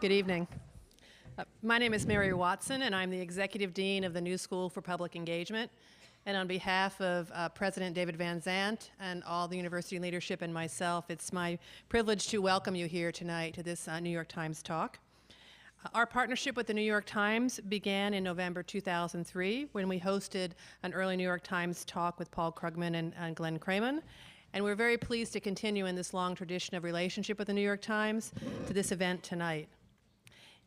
Good evening. My name is Mary Watson, and I'm the Executive Dean of the New School for Public Engagement. And on behalf of President David Van Zandt and all the university leadership and myself, it's my privilege to welcome you here tonight to this New York Times talk. Our partnership with the New York Times began in November 2003 when we hosted an early New York Times talk with Paul Krugman and Glenn Cramen. And we're very pleased to continue in this long tradition of relationship with the New York Times to this event tonight.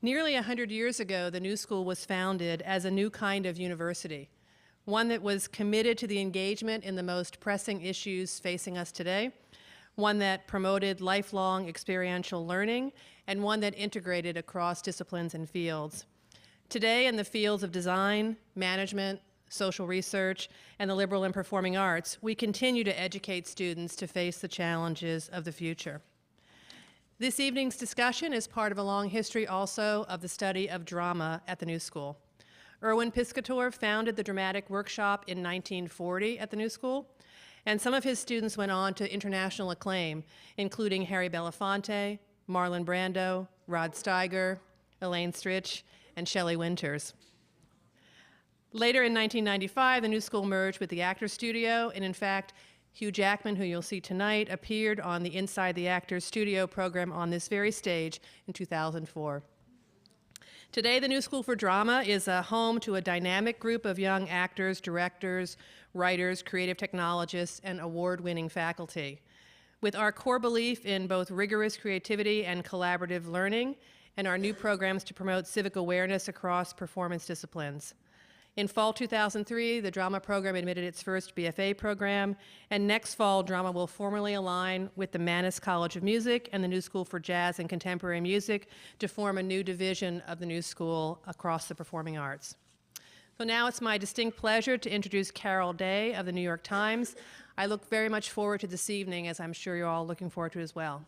Nearly 100 years ago, the New School was founded as a new kind of university, one that was committed to the engagement in the most pressing issues facing us today, one that promoted lifelong experiential learning, and one that integrated across disciplines and fields. Today, in the fields of design, management, social research, and the liberal and performing arts, we continue to educate students to face the challenges of the future. This evening's discussion is part of a long history also of the study of drama at the New School. Erwin Piscator founded the dramatic workshop in 1940 at the New School, and some of his students went on to international acclaim, including Harry Belafonte, Marlon Brando, Rod Steiger, Elaine Stritch, and Shelley Winters. Later in 1995, the New School merged with the Actors Studio, and in fact, Hugh Jackman, who you'll see tonight, appeared on the Inside the Actors Studio program on this very stage in 2004. Today, the New School for Drama is a home to a dynamic group of young actors, directors, writers, creative technologists, and award-winning faculty. With our core belief in both rigorous creativity and collaborative learning, and our new programs to promote civic awareness across performance disciplines. In fall 2003, the drama program admitted its first BFA program, and next fall, drama will formally align with the Mannes College of Music and the New School for Jazz and Contemporary Music to form a new division of the New School across the performing arts. So now it's my distinct pleasure to introduce Carol Day of the New York Times. I look very much forward to this evening, as I'm sure you're all looking forward to as well.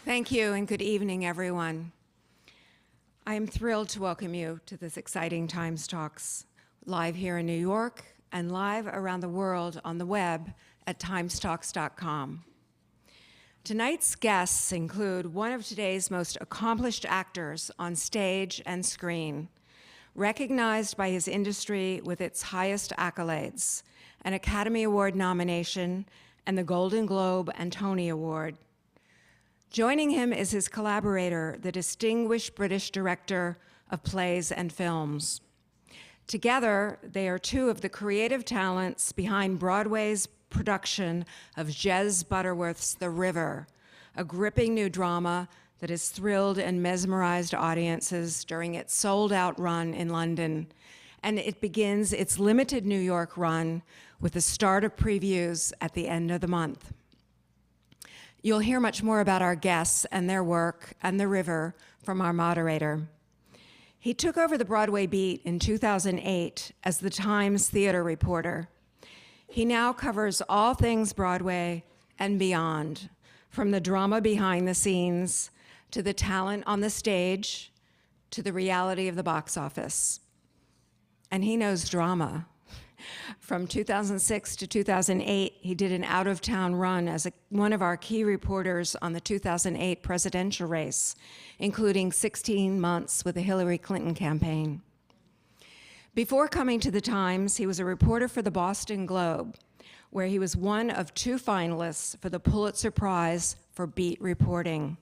Thank you, and good evening, everyone. I am thrilled to welcome you to this exciting Times Talks, live here in New York and live around the world on the web at TimesTalks.com. Tonight's guests include one of today's most accomplished actors on stage and screen, recognized by his industry with its highest accolades, an Academy Award nomination and the Golden Globe and Tony Award. Joining him is his collaborator, the distinguished British director of plays and films. Together, they are two of the creative talents behind Broadway's production of Jez Butterworth's The River, a gripping new drama that has thrilled and mesmerized audiences during its sold-out run in London. And it begins its limited New York run with the start of previews at the end of the month. You'll hear much more about our guests and their work and The River from our moderator. He took over the Broadway beat in 2008 as the Times theater reporter. He now covers all things Broadway and beyond, from the drama behind the scenes, to the talent on the stage, to the reality of the box office. And he knows drama. From 2006 to 2008, he did an out-of-town run as one of our key reporters on the 2008 presidential race, including 16 months with the Hillary Clinton campaign. Before coming to the Times, he was a reporter for the Boston Globe, where he was one of two finalists for the Pulitzer Prize for beat reporting.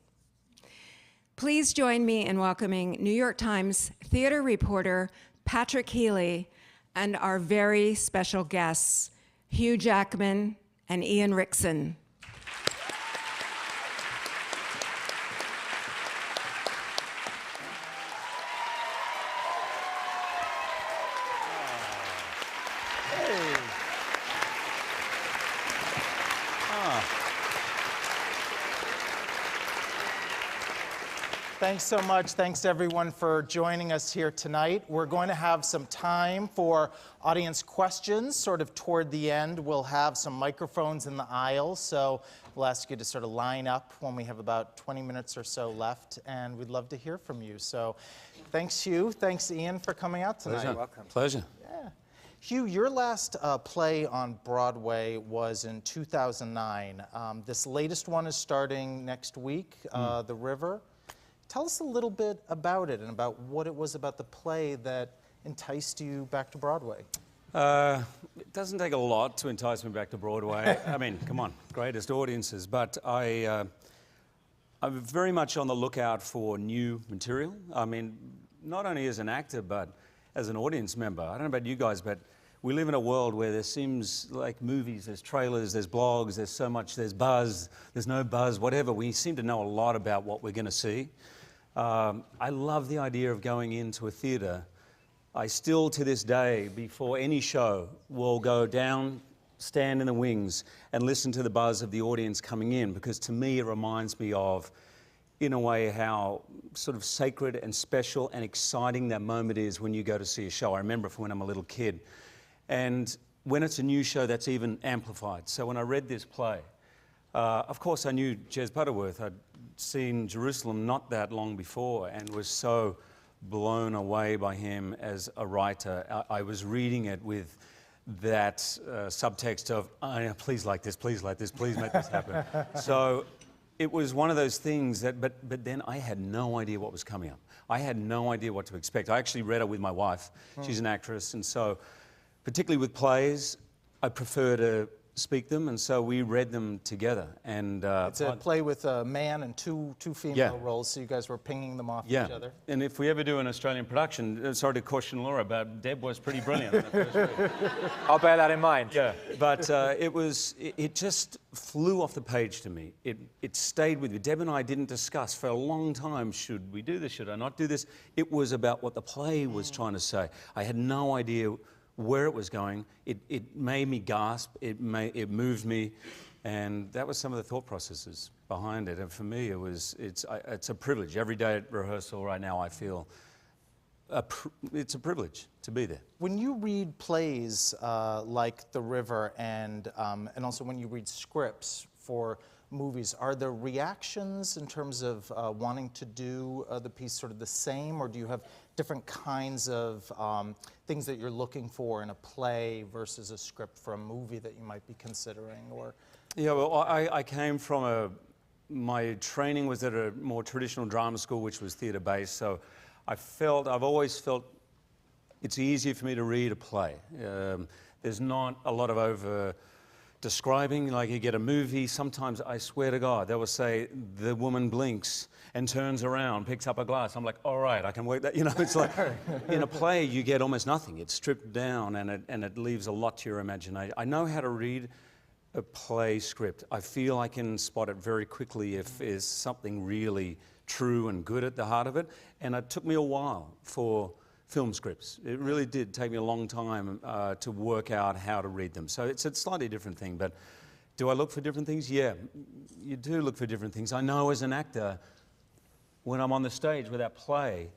Please join me in welcoming New York Times theater reporter Patrick Healy and our very special guests, Hugh Jackman and Ian Rickson. Thanks so much. Thanks everyone for joining us here tonight. We're going to have some time for audience questions sort of toward the end. We'll have some microphones in the aisles, so we'll ask you to sort of line up when we have about 20 minutes or so left, and we'd love to hear from you. So thanks, Hugh. Thanks, Ian, for coming out tonight. Pleasure. Welcome. Pleasure. Yeah. Hugh, your last play on Broadway was in 2009. This latest one is starting next week, The River. Tell us a little bit about it and about what it was about the play that enticed you back to Broadway. It doesn't take a lot to entice me back to Broadway. I mean, come on, greatest audiences. But I'm very much on the lookout for new material. I mean, not only as an actor, but as an audience member. I don't know about you guys, but we live in a world where there seems like movies, there's trailers, there's blogs, there's so much, there's buzz, there's no buzz, whatever. We seem to know a lot about what we're going to see. I love the idea of going into a theatre. I still, to this day, before any show, will go down, stand in the wings, and listen to the buzz of the audience coming in, because to me it reminds me of, in a way, how sort of sacred and special and exciting that moment is when you go to see a show. I remember from when I'm a little kid. And when it's a new show, that's even amplified. So when I read this play, of course I knew Jez Butterworth. I'd seen Jerusalem not that long before and was so blown away by him as a writer. I was reading it with that subtext of, oh, please like this, please like this, please make this happen. So it was one of those things that, but then I had no idea what was coming up. I had no idea what to expect. I actually read it with my wife. She's an actress, and so particularly with plays, I prefer to speak them, and so we read them together. And it's a play with a man and two female roles, so you guys were pinging them off each other. And if we ever do an Australian production, sorry to caution Laura, but Deb was pretty brilliant in the first week. I'll bear that in mind. Yeah, but it just flew off the page to me. It stayed with me. Deb and I didn't discuss for a long time, should we do this, should I not do this? It was about what the play was trying to say. I had no idea where it was going. It made me gasp, it moved me, and that was some of the thought processes behind it. And for me, it's a privilege. Every day at rehearsal right now, I feel it's a privilege to be there. When you read plays like The River and also when you read scripts for movies, are the reactions in terms of wanting to do the piece sort of the same, or do you have different kinds of things that you're looking for in a play versus a script for a movie that you might be considering? Or yeah, well, I came from my training was at a more traditional drama school, which was theatre-based, so I've always felt it's easier for me to read a play. There's not a lot of over describing. Like, you get a movie, sometimes, I swear to God, they will say the woman blinks and turns around, picks up a glass. I'm like, all right, I can work that. You know, it's like in a play you get almost nothing. It's stripped down and it leaves a lot to your imagination. I know how to read a play script. I feel I can spot it very quickly if there's something really true and good at the heart of it. And it took me a while for film scripts. It really did take me a long time to work out how to read them. So it's a slightly different thing, but do I look for different things? Yeah, you do look for different things. I know as an actor, when I'm on the stage with that play,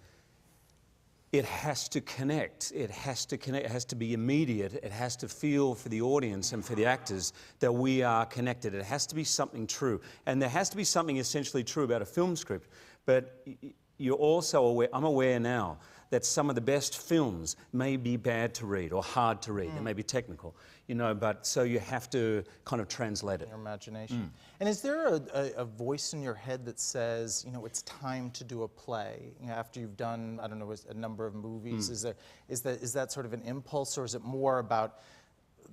it has to connect. It has to connect. It has to be immediate. It has to feel for the audience and for the actors that we are connected. It has to be something true. And there has to be something essentially true about a film script. But you're also aware, I'm aware now, that some of the best films may be bad to read or hard to read. They may be technical, you know, but so you have to kind of translate it. Your imagination. And is there a voice in your head that says, you know, it's time to do a play? You know, after you've done, I don't know, a number of movies, is that sort of an impulse, or is it more about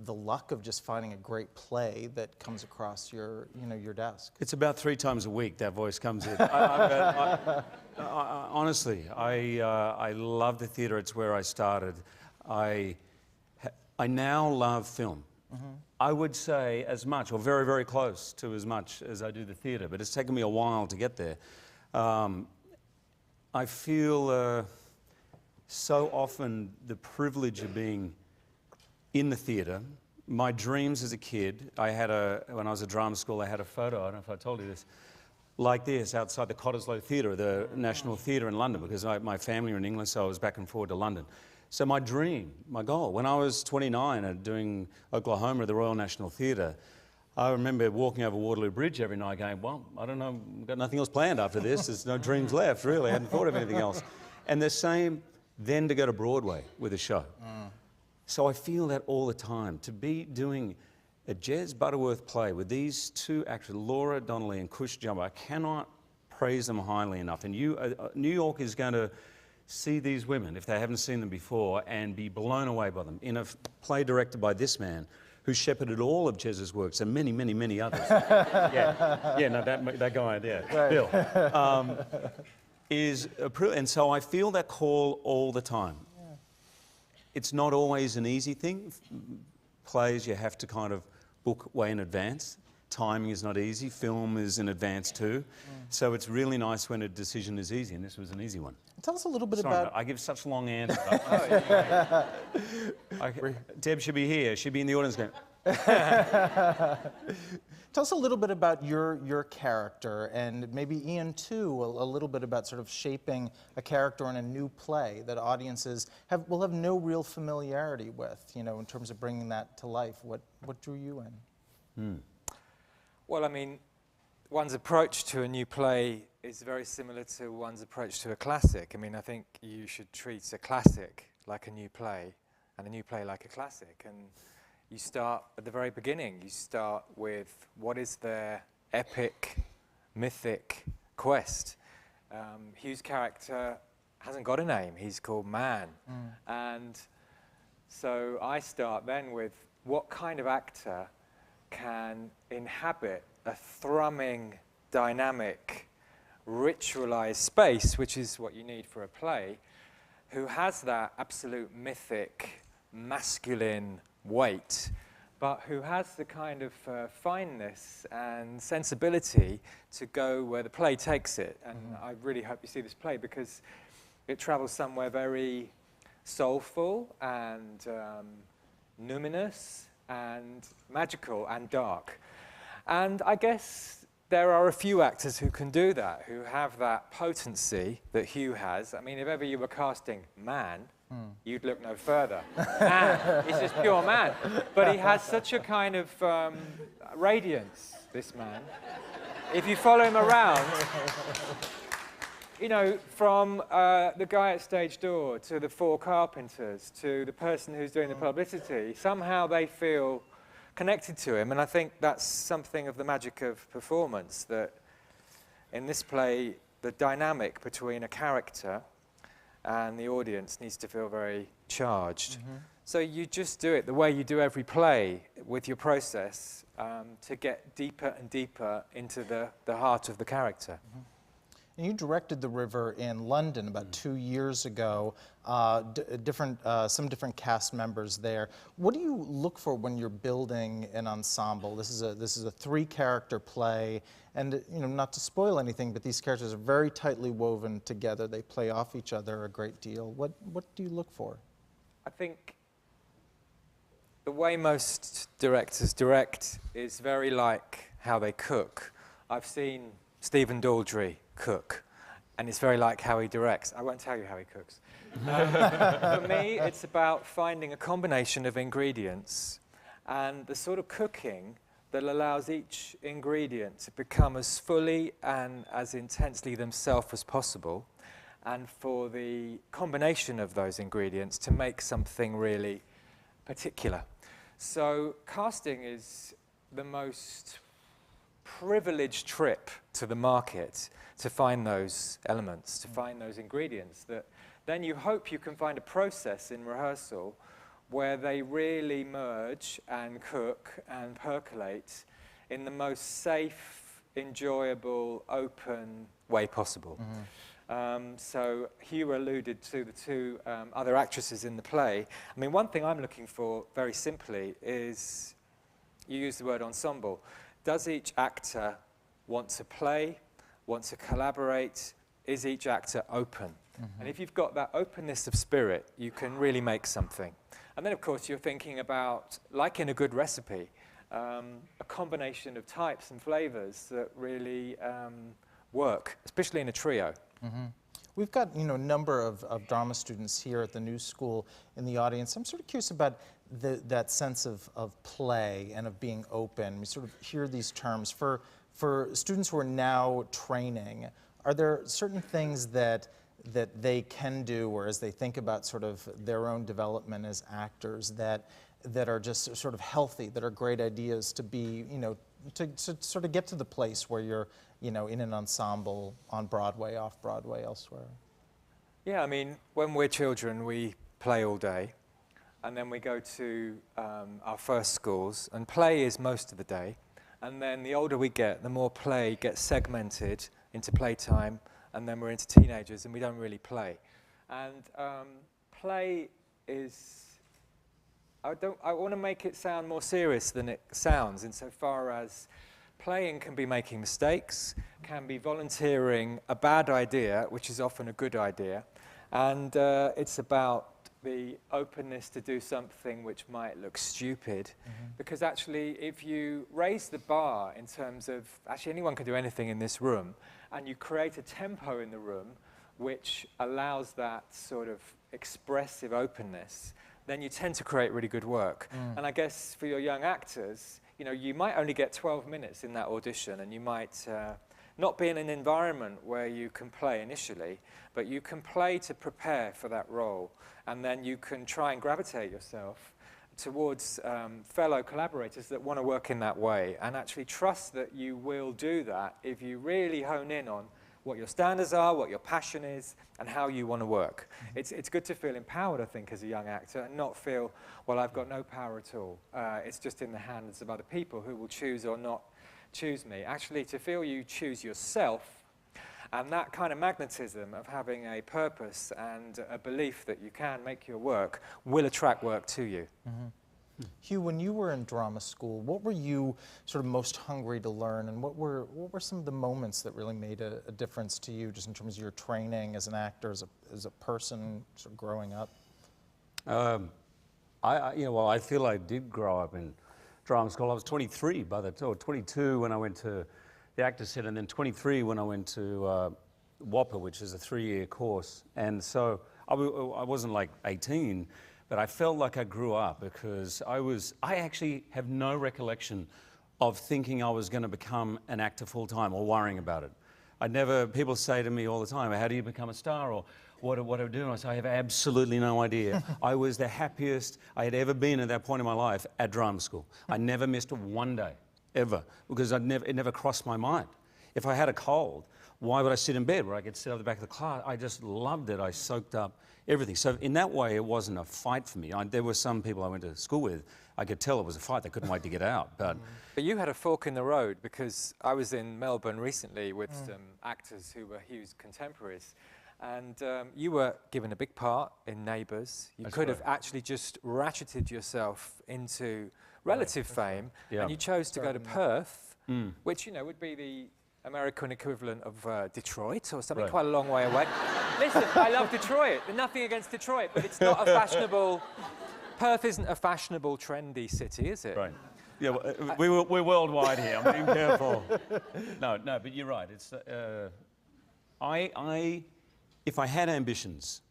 the luck of just finding a great play that comes across your desk? It's about 3 times a week that voice comes in. Honestly, I love the theatre. It's where I started. I now love film. I would say as much, or very, very close to as much as I do the theatre, but it's taken me a while to get there. I feel so often the privilege of being in the theatre. My dreams as a kid, when I was at drama school, I had a photo, I don't know if I told you this, like this, outside the Cottesloe Theatre, the National Theatre in London, because my family are in England, so I was back and forward to London. So my dream, my goal, when I was 29 and doing Oklahoma at the Royal National Theatre, I remember walking over Waterloo Bridge every night going, well, I don't know, I've got nothing else planned after this, there's no dreams left, really, I hadn't thought of anything else. And the same then to go to Broadway with a show. So I feel that all the time. To be doing a Jez Butterworth play with these two actors, Laura Donnelly and Cush Jumbo, I cannot praise them highly enough. And New York is going to see these women, if they haven't seen them before, and be blown away by them. In a play directed by this man, who shepherded all of Jez's works and many, many, many others. No, that guy, yeah, right. Bill, and so I feel that call all the time. Yeah. It's not always an easy thing. Plays you have to kind of book way in advance. Timing is not easy. Film is in advance too. So it's really nice when a decision is easy, and this was an easy one. Tell us a little bit Sorry, about... I give such long answers. Deb should be here. She'd be in the audience going... Tell us a little bit about your character, and maybe Ian too, a little bit about sort of shaping a character in a new play that audiences will have no real familiarity with, you know, in terms of bringing that to life. What drew you in? Well, I mean, one's approach to a new play is very similar to one's approach to a classic. I mean, I think you should treat a classic like a new play, and a new play like a classic. And you start at the very beginning. You start with what is their epic, mythic quest. Hugh's character hasn't got a name. He's called Man. And so I start then with what kind of actor can inhabit a thrumming, dynamic, ritualized space, which is what you need for a play, who has that absolute mythic, masculine weight, but who has the kind of fineness and sensibility to go where the play takes it. And I really hope you see this play because it travels somewhere very soulful and numinous and magical and dark. And I guess there are a few actors who can do that, who have that potency that Hugh has. I mean, if ever you were casting Man, you'd look no further. Man, he's just pure man. But he has such a kind of radiance, this man. If you follow him around, you know, from the guy at stage door to the four carpenters to the person who's doing the publicity, somehow they feel connected to him. And I think that's something of the magic of performance, that in this play, the dynamic between a character and the audience needs to feel very charged. So you just do it the way you do every play with your process to get deeper and deeper into the heart of the character. And you directed The River in London about 2 years ago, some different cast members there. What do you look for when you're building an ensemble? This is a 3-character play, and you know, not to spoil anything, but these characters are very tightly woven together. They play off each other a great deal. What do you look for? I think the way most directors direct is very like how they cook. I've seen Stephen Daldry cook, and it's very like how he directs. I won't tell you how he cooks. For me, it's about finding a combination of ingredients and the sort of cooking that allows each ingredient to become as fully and as intensely themselves as possible, and for the combination of those ingredients to make something really particular. So casting is the most privileged trip to the market to find those elements, to find those ingredients that then you hope you can find a process in rehearsal where they really merge and cook and percolate in the most safe, enjoyable, open way possible. So Hugh alluded to the 2 other actresses in the play. I mean, one thing I'm looking for very simply is, you use the word ensemble. Does each actor want to play, want to collaborate? Is each actor open? And if you've got that openness of spirit, you can really make something. And then, of course, you're thinking about, like in a good recipe, a combination of types and flavors that really work, especially in a trio. We've got, you know, a number of drama students here at the New School in the audience. I'm sort of curious about that sense of play and of being open. We sort of hear these terms. For students who are now training, are there certain things that that they can do, or as they think about sort of their own development as actors, that are just sort of healthy, that are great ideas to be, to sort of get to the place where you're, in an ensemble on Broadway, off Broadway, elsewhere? Yeah, I mean, when we're children, we play all day, and then we go to our first schools, and play is most of the day. And then the older we get, the more play gets segmented into playtime, and then we're into teenagers, and we don't really play. And play is, I want to make it sound more serious than it sounds, insofar as playing can be making mistakes, can be volunteering a bad idea, which is often a good idea, and it's about the openness to do something which might look stupid, because actually if you raise the bar in terms of, actually anyone can do anything in this room, and you create a tempo in the room which allows that sort of expressive openness, then you tend to create really good work. And I guess for your young actors, you might only get 12 minutes in that audition, and you might not be in an environment where you can play initially, but you can play to prepare for that role, and then you can try and gravitate yourself towards fellow collaborators that want to work in that way, and actually trust that you will do that if you really hone in on what your standards are, what your passion is, and how you want to work. It's good to feel empowered, I think, as a young actor, and not feel, well, I've got no power at all. It's just in the hands of other people who will choose or not choose me. Actually, to feel you choose yourself, and that kind of magnetism of having a purpose and a belief that you can make your work will attract work to you. Hugh, when you were in drama school, what were you sort of most hungry to learn, and what were some of the moments that really made a difference to you, just in terms of your training as an actor, as a person, sort of growing up? I feel I did grow up in drama school. I was 23 by the time, 22 when I went to the Actors Centre, and then 23 when I went to WAPA, which is a 3-year course. And so I wasn't like 18, but I felt like I grew up, because I actually have no recollection of thinking I was going to become an actor full-time or worrying about it. People say to me all the time, how do you become a star, or what do I do? And I say, I have absolutely no idea. I was the happiest I had ever been at that point in my life at drama school. I never missed one day, ever, because it never crossed my mind. If I had a cold, why would I sit in bed where I could sit at the back of the class? I just loved it. I soaked up everything. So in that way, it wasn't a fight for me. There were some people I went to school with, I could tell it was a fight. They couldn't wait to get out. But you had a fork in the road, because I was in Melbourne recently with some actors who were Hugh's contemporaries, and you were given a big part in Neighbours. You could have actually just ratcheted yourself into relative fame, and you chose to go to Perth, which would be the American equivalent of Detroit or something, quite a long way away. Listen, I love Detroit. Nothing against Detroit, but it's not a fashionable. Perth isn't a fashionable, trendy city, is it? Right. Yeah, we're worldwide here. I'm being careful. No, but you're right. It's if I had ambitions,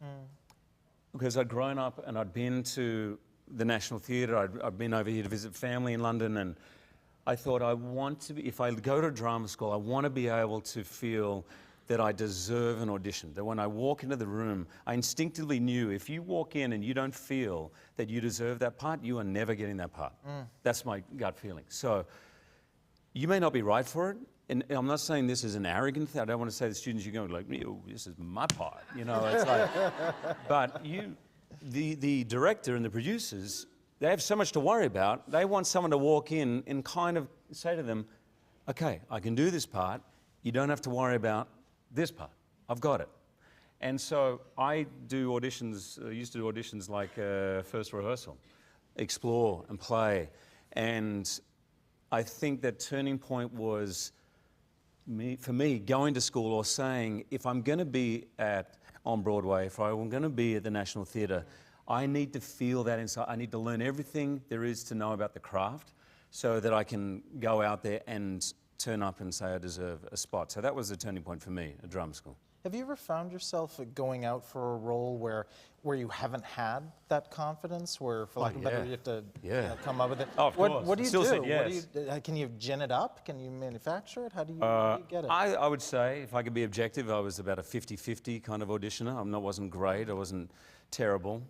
because I'd grown up and I'd been to the National Theatre, I'd been over here to visit family in London, and I thought I want to be, if I go to drama school, I want to be able to feel that I deserve an audition, that when I walk into the room, I instinctively knew if you walk in and you don't feel that you deserve that part, you are never getting that part. That's my gut feeling. So you may not be right for it, and I'm not saying this is an arrogant thing. I don't want to say to the students, you're going like, this is my part, it's like, but the director and the producers, they have so much to worry about. They want someone to walk in and kind of say to them, okay, I can do this part. You don't have to worry about this part. I've got it. And so I do auditions, used to do auditions like First Rehearsal, explore and play. And I think that turning point was, for me, going to school or saying, if I'm going to be on Broadway, if I'm going to be at the National Theatre, I need to feel that inside. I need to learn everything there is to know about the craft so that I can go out there and turn up and say I deserve a spot. So that was the turning point for me at drama school. Have you ever found yourself going out for a role where you haven't had that confidence, where, for lack of a better, you have to come up with it? Oh, of course. What do you Still do? said yes. Can you gin it up? Can you manufacture it? How do you get it? I would say, if I could be objective, I was about a 50-50 kind of auditioner. I wasn't great. I wasn't terrible.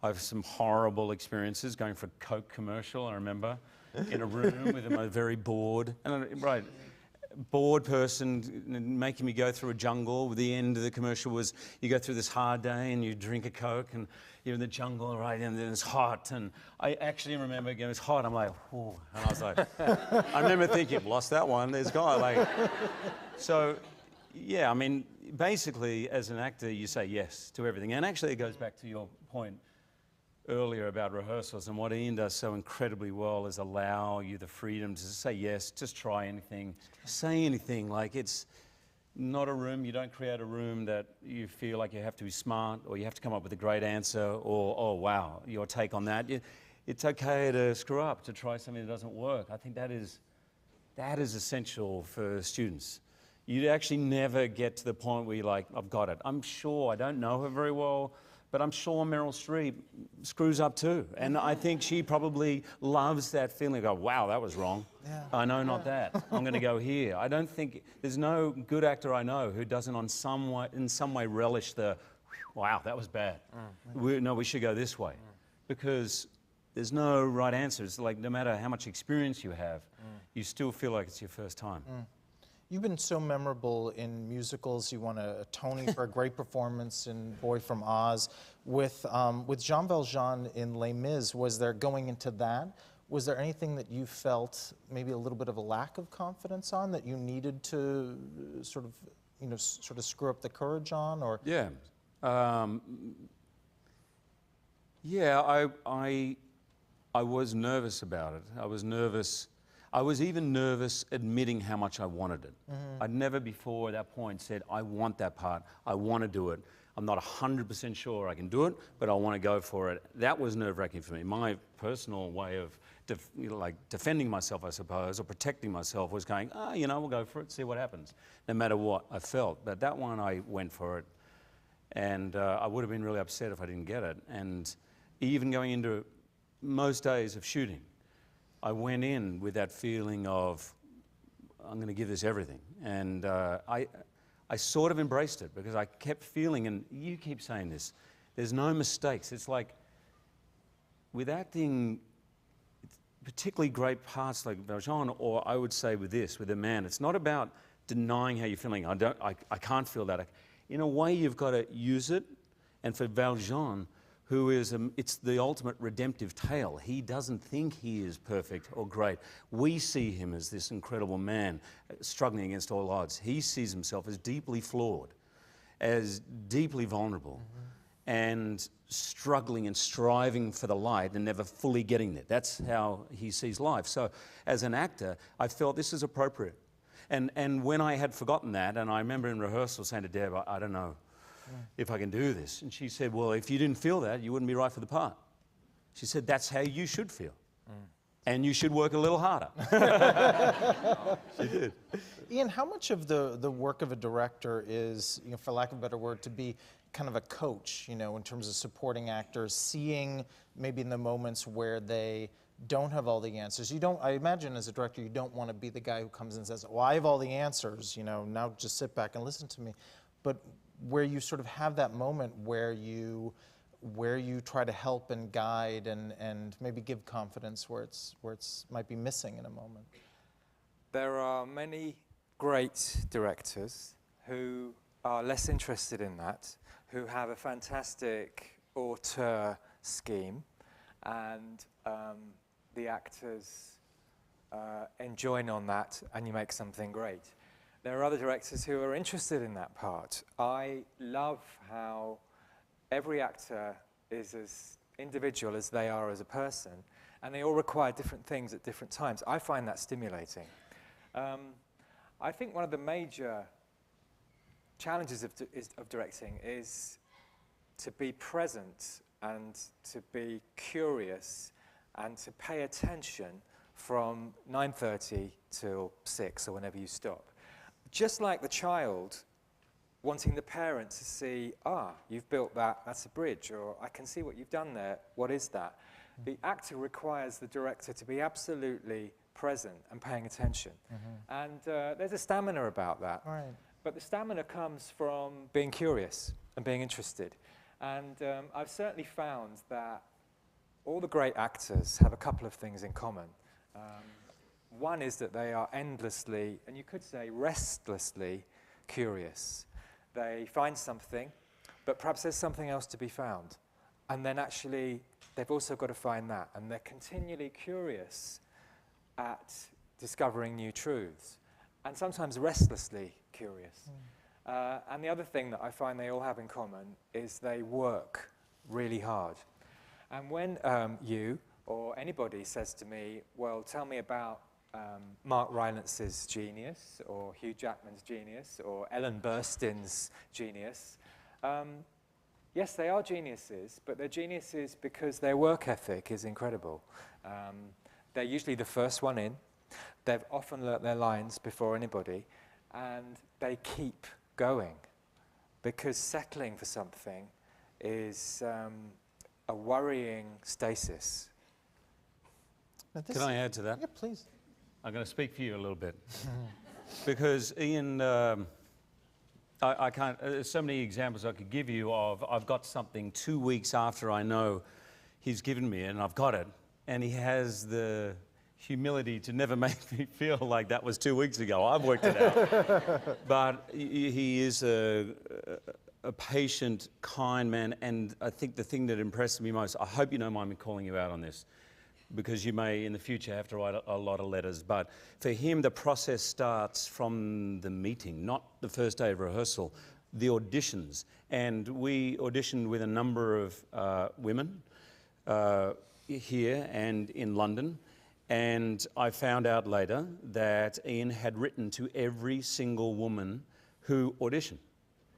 I have some horrible experiences going for a Coke commercial, I remember, in a room with them, very bored. And bored person making me go through a jungle. The end of the commercial was you go through this hard day and you drink a Coke and you're in the jungle, right, and then it's hot. And I actually remember going, it's hot. I'm like, whoa. And I was like, I remember thinking, lost that one, there's gone. Like, so, yeah, I mean, basically, as an actor, you say yes to everything. And actually, it goes back to your point earlier about rehearsals, and what Ian does so incredibly well is allow you the freedom to say yes, just try anything, say anything. Like, it's not a room, you don't create a room that you feel like you have to be smart or you have to come up with a great answer or, oh wow, your take on that. It's okay to screw up, to try something that doesn't work. I think that is essential for students. You actually never get to the point where you're like, I've got it. I'm sure, I don't know her very well, but I'm sure Meryl Streep screws up too. And I think she probably loves that feeling of, wow, that was wrong. Yeah. I know, not that. I'm going to go here. I don't think, there's no good actor I know who doesn't in some way relish the, wow, that was bad. We should go this way. Because there's no right answer. It's like no matter how much experience you have, you still feel like it's your first time. You've been so memorable in musicals. You won a Tony for a great performance in Boy from Oz. With Jean Valjean in Les Mis, was there, going into that, was there anything that you felt maybe a little bit of a lack of confidence on, that you needed to sort of screw up the courage on, or? Yeah. Yeah, I was nervous about it. I was nervous. I was even nervous admitting how much I wanted it. I'd never before at that point said, I want that part, I want to do it. I'm not 100% sure I can do it, but I want to go for it. That was nerve-wracking for me. My personal way of defending myself, I suppose, or protecting myself was going, we'll go for it, see what happens, no matter what I felt. But that one, I went for it. And I would have been really upset if I didn't get it. And even going into most days of shooting, I went in with that feeling of, I'm going to give this everything. And I sort of embraced it because I kept feeling, and you keep saying this, there's no mistakes. It's like, with acting, particularly great parts like Valjean, or I would say with this, with a man, it's not about denying how you're feeling. I can't feel that. In a way, you've got to use it. And for Valjean, who is, it's the ultimate redemptive tale. He doesn't think he is perfect or great. We see him as this incredible man struggling against all odds. He sees himself as deeply flawed, as deeply vulnerable, and struggling and striving for the light and never fully getting there. That's how he sees life. So as an actor, I felt this is appropriate. And when I had forgotten that, and I remember in rehearsal saying to Deb, I don't know if I can do this. And she said, well, if you didn't feel that, you wouldn't be right for the part. She said, that's how you should feel. And you should work a little harder. She did. Ian, how much of the work of a director is, for lack of a better word, to be kind of a coach, in terms of supporting actors, seeing maybe in the moments where they don't have all the answers. I imagine as a director, you don't want to be the guy who comes in and says, well, I have all the answers, now just sit back and listen to me. But where you sort of have that moment where you try to help and guide and maybe give confidence where it's might be missing in a moment. There are many great directors who are less interested in that, who have a fantastic auteur scheme, and the actors enjoin on that, and you make something great. There are other directors who are interested in that part. I love how every actor is as individual as they are as a person, and they all require different things at different times. I find that stimulating. I think one of the major challenges of directing is to be present and to be curious and to pay attention from 9:30 till 6 or whenever you stop. Just like the child wanting the parent to see, you've built that, that's a bridge, or I can see what you've done there, what is that? The actor requires the director to be absolutely present and paying attention. And there's a stamina about that. Right. But the stamina comes from being curious and being interested. And I've certainly found that all the great actors have a couple of things in common. One is that they are endlessly, and you could say restlessly, curious. They find something, but perhaps there's something else to be found. And then actually, they've also got to find that. And they're continually curious at discovering new truths, and sometimes restlessly curious. And the other thing that I find they all have in common is they work really hard. And when you or anybody says to me, well, tell me about Mark Rylance's genius, or Hugh Jackman's genius, or Ellen Burstyn's genius, yes, they are geniuses, but they're geniuses because their work ethic is incredible. They're usually the first one in. They've often learnt their lines before anybody, and they keep going, because settling for something is a worrying stasis. Can I add to that? Yeah, please. I'm going to speak for you a little bit. Because Ian, I can't, there's so many examples I could give you of, I've got something 2 weeks after I know he's given me and I've got it, and he has the humility to never make me feel like that was 2 weeks ago. I've worked it out. But he is a patient, kind man, and I think the thing that impressed me most, I hope you don't mind me calling you out on this, because you may in the future have to write a lot of letters, but for him the process starts from the meeting, not the first day of rehearsal, the auditions. And we auditioned with a number of women here and in London, and I found out later that Ian had written to every single woman who auditioned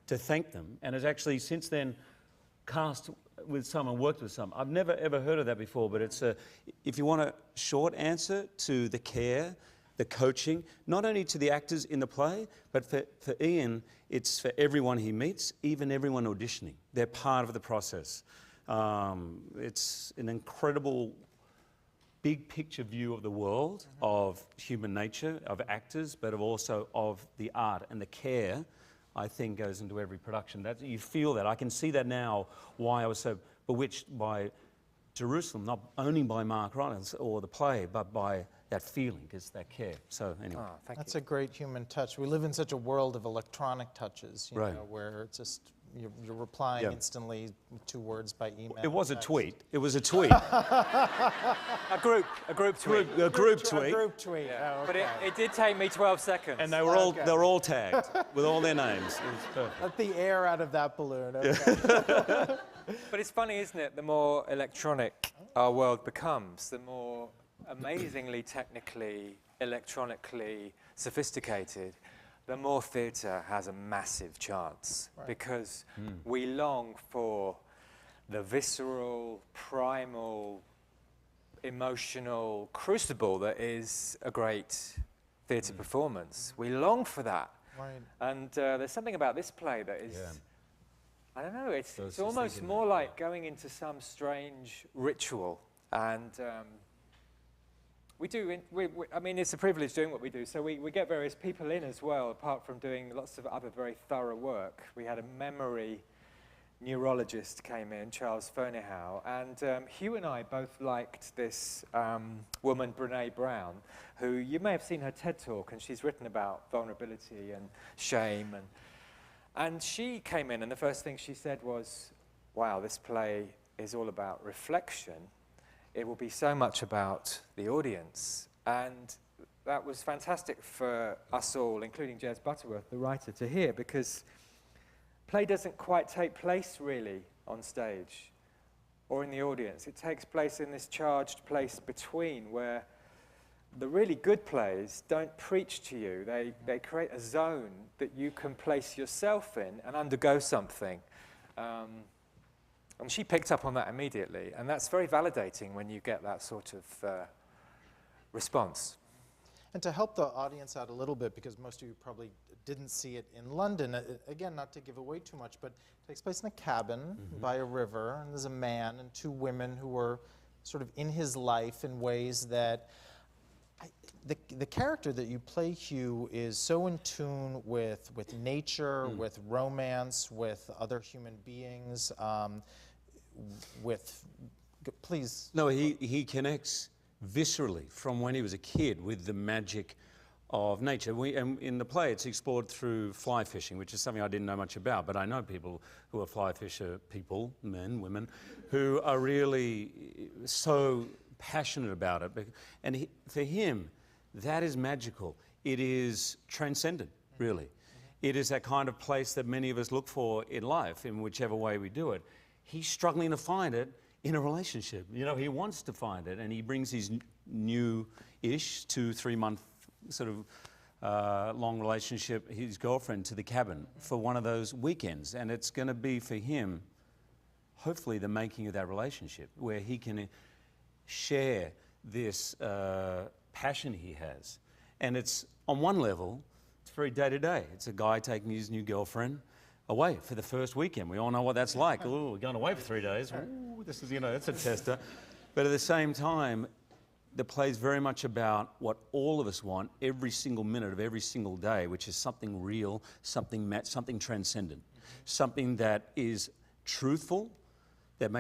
to thank them, and has actually since then cast with some and worked with some. I've never ever heard of that before, but it's if you want a short answer to the care, the coaching, not only to the actors in the play, but for Ian, it's for everyone he meets, even everyone auditioning. They're part of the process. It's an incredible big picture view of the world, of human nature, of actors, but also of the art, and the care, I think, goes into every production. You feel that. I can see that now, why I was so bewitched by Jerusalem, not only by Mark Rylance or the play, but by that feeling, because that care. So anyway. Oh, thank That's you. a great human touch. We live in such a world of electronic touches, you Right. know, where it's just you're replying instantly with 2 words by email. It was a text. tweet. It was a tweet. A group tweet. A group A tweet. group tweet. Yeah. Oh, But okay. it did take me 12 seconds. And they were all tagged with all their names. It was perfect. Let the air out of that balloon. Okay. But it's funny, isn't it? The more electronic our world becomes, the more amazingly technically, electronically sophisticated, the more theatre has a massive chance. Right. Because we long for the visceral, primal, emotional crucible that is a great theatre performance. We long for that. Right. And there's something about this play that is, Yeah. I don't know, I it's was just almost thinking more that, like going into some strange ritual. And I mean, it's a privilege doing what we do. So we get various people in as well, apart from doing lots of other very thorough work. We had a memory neurologist came in, Charles Ferneyhough, and Hugh and I both liked this woman, Brené Brown, who you may have seen her TED Talk, and she's written about vulnerability and shame. And she came in, and the first thing she said was, wow, this play is all about reflection. It will be so much about the audience. And that was fantastic for us all, including Jez Butterworth, the writer, to hear, because play doesn't quite take place, really, on stage or in the audience. It takes place in this charged place between, where the really good plays don't preach to you. They create a zone that you can place yourself in and undergo something. And she picked up on that immediately, and that's very validating when you get that sort of response. And to help the audience out a little bit, because most of you probably didn't see it in London, again, not to give away too much, but it takes place in a cabin by a river, and there's a man and two women who are sort of in his life in ways that the character that you play, Hugh, is so in tune with nature, with romance, with other human beings, please. No, he connects viscerally from when he was a kid with the magic of nature. And in the play, it's explored through fly fishing, which is something I didn't know much about, but I know people who are fly fisher people, men, women, who are really so passionate about it. And for him, that is magical. It is transcendent, really. It is that kind of place that many of us look for in life, in whichever way we do it. He's struggling to find it in a relationship. You know, he wants to find it, and he brings his new-ish 2-3 month sort of long relationship, his girlfriend, to the cabin for one of those weekends. And it's going to be for him, hopefully, the making of that relationship, where he can share this passion he has. And it's, on one level, it's very day-to-day. It's a guy taking his new girlfriend away for the first weekend. We all know what that's like. Oh, we're going away for 3 days. Ooh, this is, you know, it's a tester. But at the same time, the play's very much about what all of us want every single minute of every single day, which is something real, something transcendent, something that is truthful, that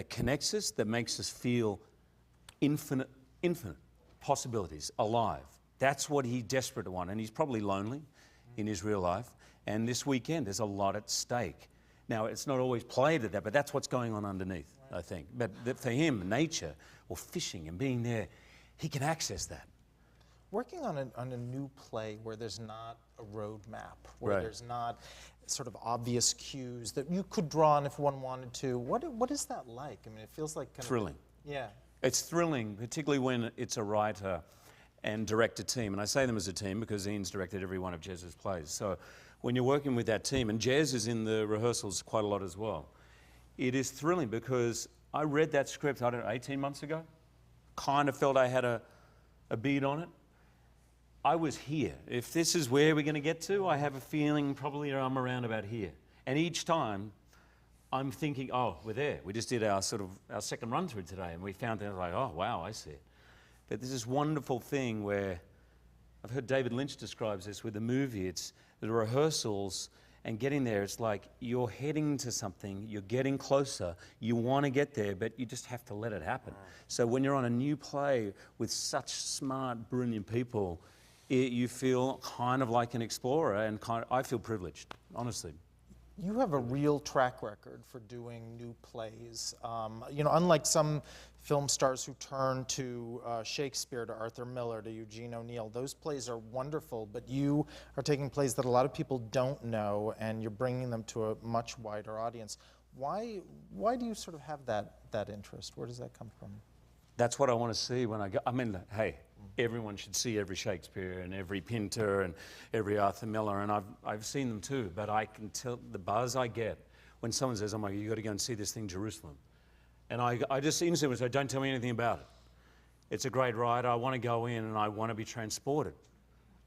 connects us, that makes us feel infinite possibilities, alive. That's what he's desperate to want, and he's probably lonely in his real life. And this weekend, there's a lot at stake. Now, it's not always played at that, but that's what's going on underneath, I think. But for him, nature or fishing and being there, he can access that. Working on a new play where there's not a road map, where there's not sort of obvious cues that you could draw on if one wanted to, what is that like? I mean, it feels like kind thrilling. Yeah. It's thrilling, particularly when it's a writer and director team. And I say them as a team because Ian's directed every one of Jez's plays. So when you're working with that team, and Jez is in the rehearsals quite a lot as well, it is thrilling because I read that script, I don't know, 18 months ago. Kind of felt I had a beat on it. I was here. If this is where we're going to get to, I have a feeling probably I'm around about here. And each time, I'm thinking, oh, we're there. We just did our second run through today, and we found things like, oh, wow, I see it. But there's this wonderful thing where, I've heard David Lynch describes this with the movie, it's the rehearsals and getting there, it's like you're heading to something, you're getting closer, you want to get there, but you just have to let it happen. So when you're on a new play with such smart, brilliant people, you feel kind of like an explorer, and I feel privileged, honestly. You have a real track record for doing new plays. You know, unlike some film stars who turn to Shakespeare, to Arthur Miller, to Eugene O'Neill, those plays are wonderful, but you are taking plays that a lot of people don't know, and you're bringing them to a much wider audience. Why do you sort of have that interest? Where does that come from? That's what I want to see when I go. I mean, hey, everyone should see every Shakespeare and every Pinter and every Arthur Miller, and I've seen them too, but I can tell the buzz I get when someone says, oh my God, you got to go and see this thing, Jerusalem. And I just instantly say, don't tell me anything about it. It's a great ride. I want to go in and I want to be transported.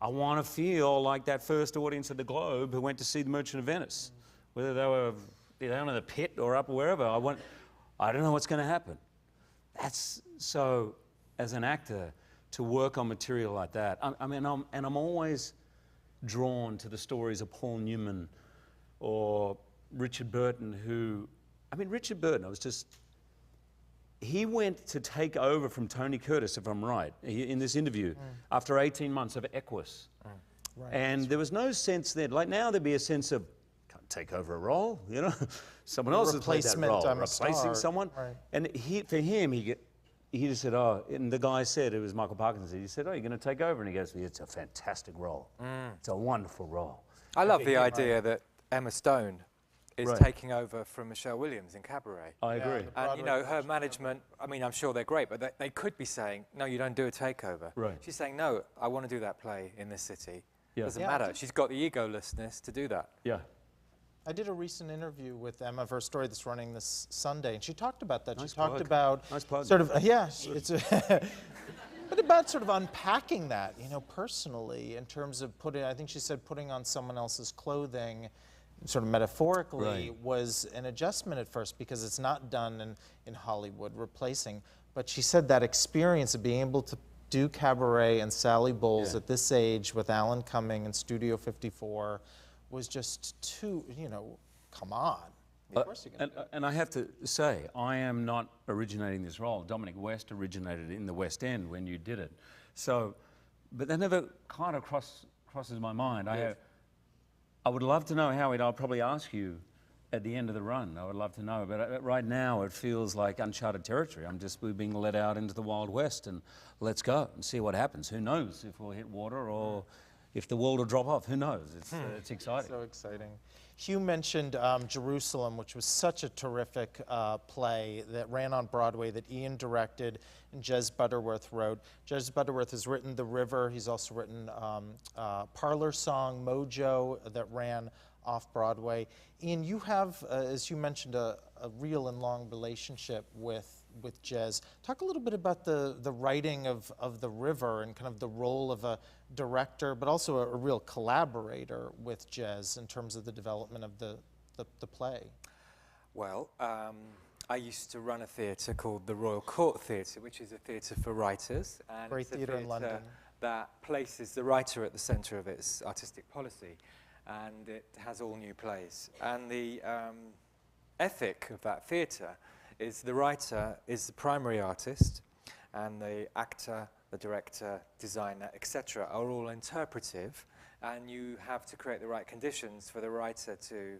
I want to feel like that first audience at the Globe who went to see The Merchant of Venice, whether they were down in the pit or up wherever. I don't know what's going to happen. That's so, as an actor, to work on material like that. I'm always drawn to the stories of Paul Newman or Richard Burton, Richard Burton, he went to take over from Tony Curtis, if I'm right, in this interview, after 18 months of Equus. Right. And there was no sense then, like now there'd be a sense of, can't take over a role, you know? Someone else has played that role, replacing someone. Right. And for him, he just said, oh, and the guy said, it was Michael Parkinson, he said, oh, you're going to take over? And he goes, it's a fantastic role. It's a wonderful role. I love the idea that Emma Stone is taking over from Michelle Williams in Cabaret. I agree. And, you know, her management, I mean, I'm sure they're great, but they could be saying, no, you don't do a takeover. Right. She's saying, no, I want to do that play in this city. Doesn't matter. She's got the egolessness to do that. Yeah. I did a recent interview with Emma for a story that's running this Sunday, and she talked about that. She talked about sort of, it's But about sort of unpacking that, you know, personally, in terms of putting, I think she said putting on someone else's clothing, sort of metaphorically, Right. was an adjustment at first because it's not done in Hollywood, replacing. But she said that experience of being able to do cabaret and Sally Bowles Yeah. at this age with Alan Cumming and Studio 54 was just too, you know, come on. Of course you're going to do it. And I have to say, I am not originating this role. Dominic West originated in the West End when you did it. So, but that never kind of crosses my mind. I would love to know, Howard, I'll probably ask you at the end of the run. I would love to know, but right now it feels like uncharted territory. We're being let out into the Wild West, and let's go and see what happens. Who knows if we'll hit water or if the world will drop off? Who knows? It's exciting. So exciting. Hugh mentioned Jerusalem, which was such a terrific play that ran on Broadway that Ian directed and Jez Butterworth wrote. Jez Butterworth has written The River. He's also written Parlor Song, Mojo, that ran off Broadway. Ian, you have, as you mentioned, a real and long relationship with Jez. Talk a little bit about the writing of The River and kind of the role of a director, but also a real collaborator with Jez in terms of the development of the play. Well, I used to run a theatre called the Royal Court Theatre, which is a theatre for writers. And Great it's a theatre in London. that places the writer at the centre of its artistic policy. And it has all new plays. And the ethic of that theatre is the writer is the primary artist, and the actor, the director, designer, etc. are all interpretive, and you have to create the right conditions for the writer to,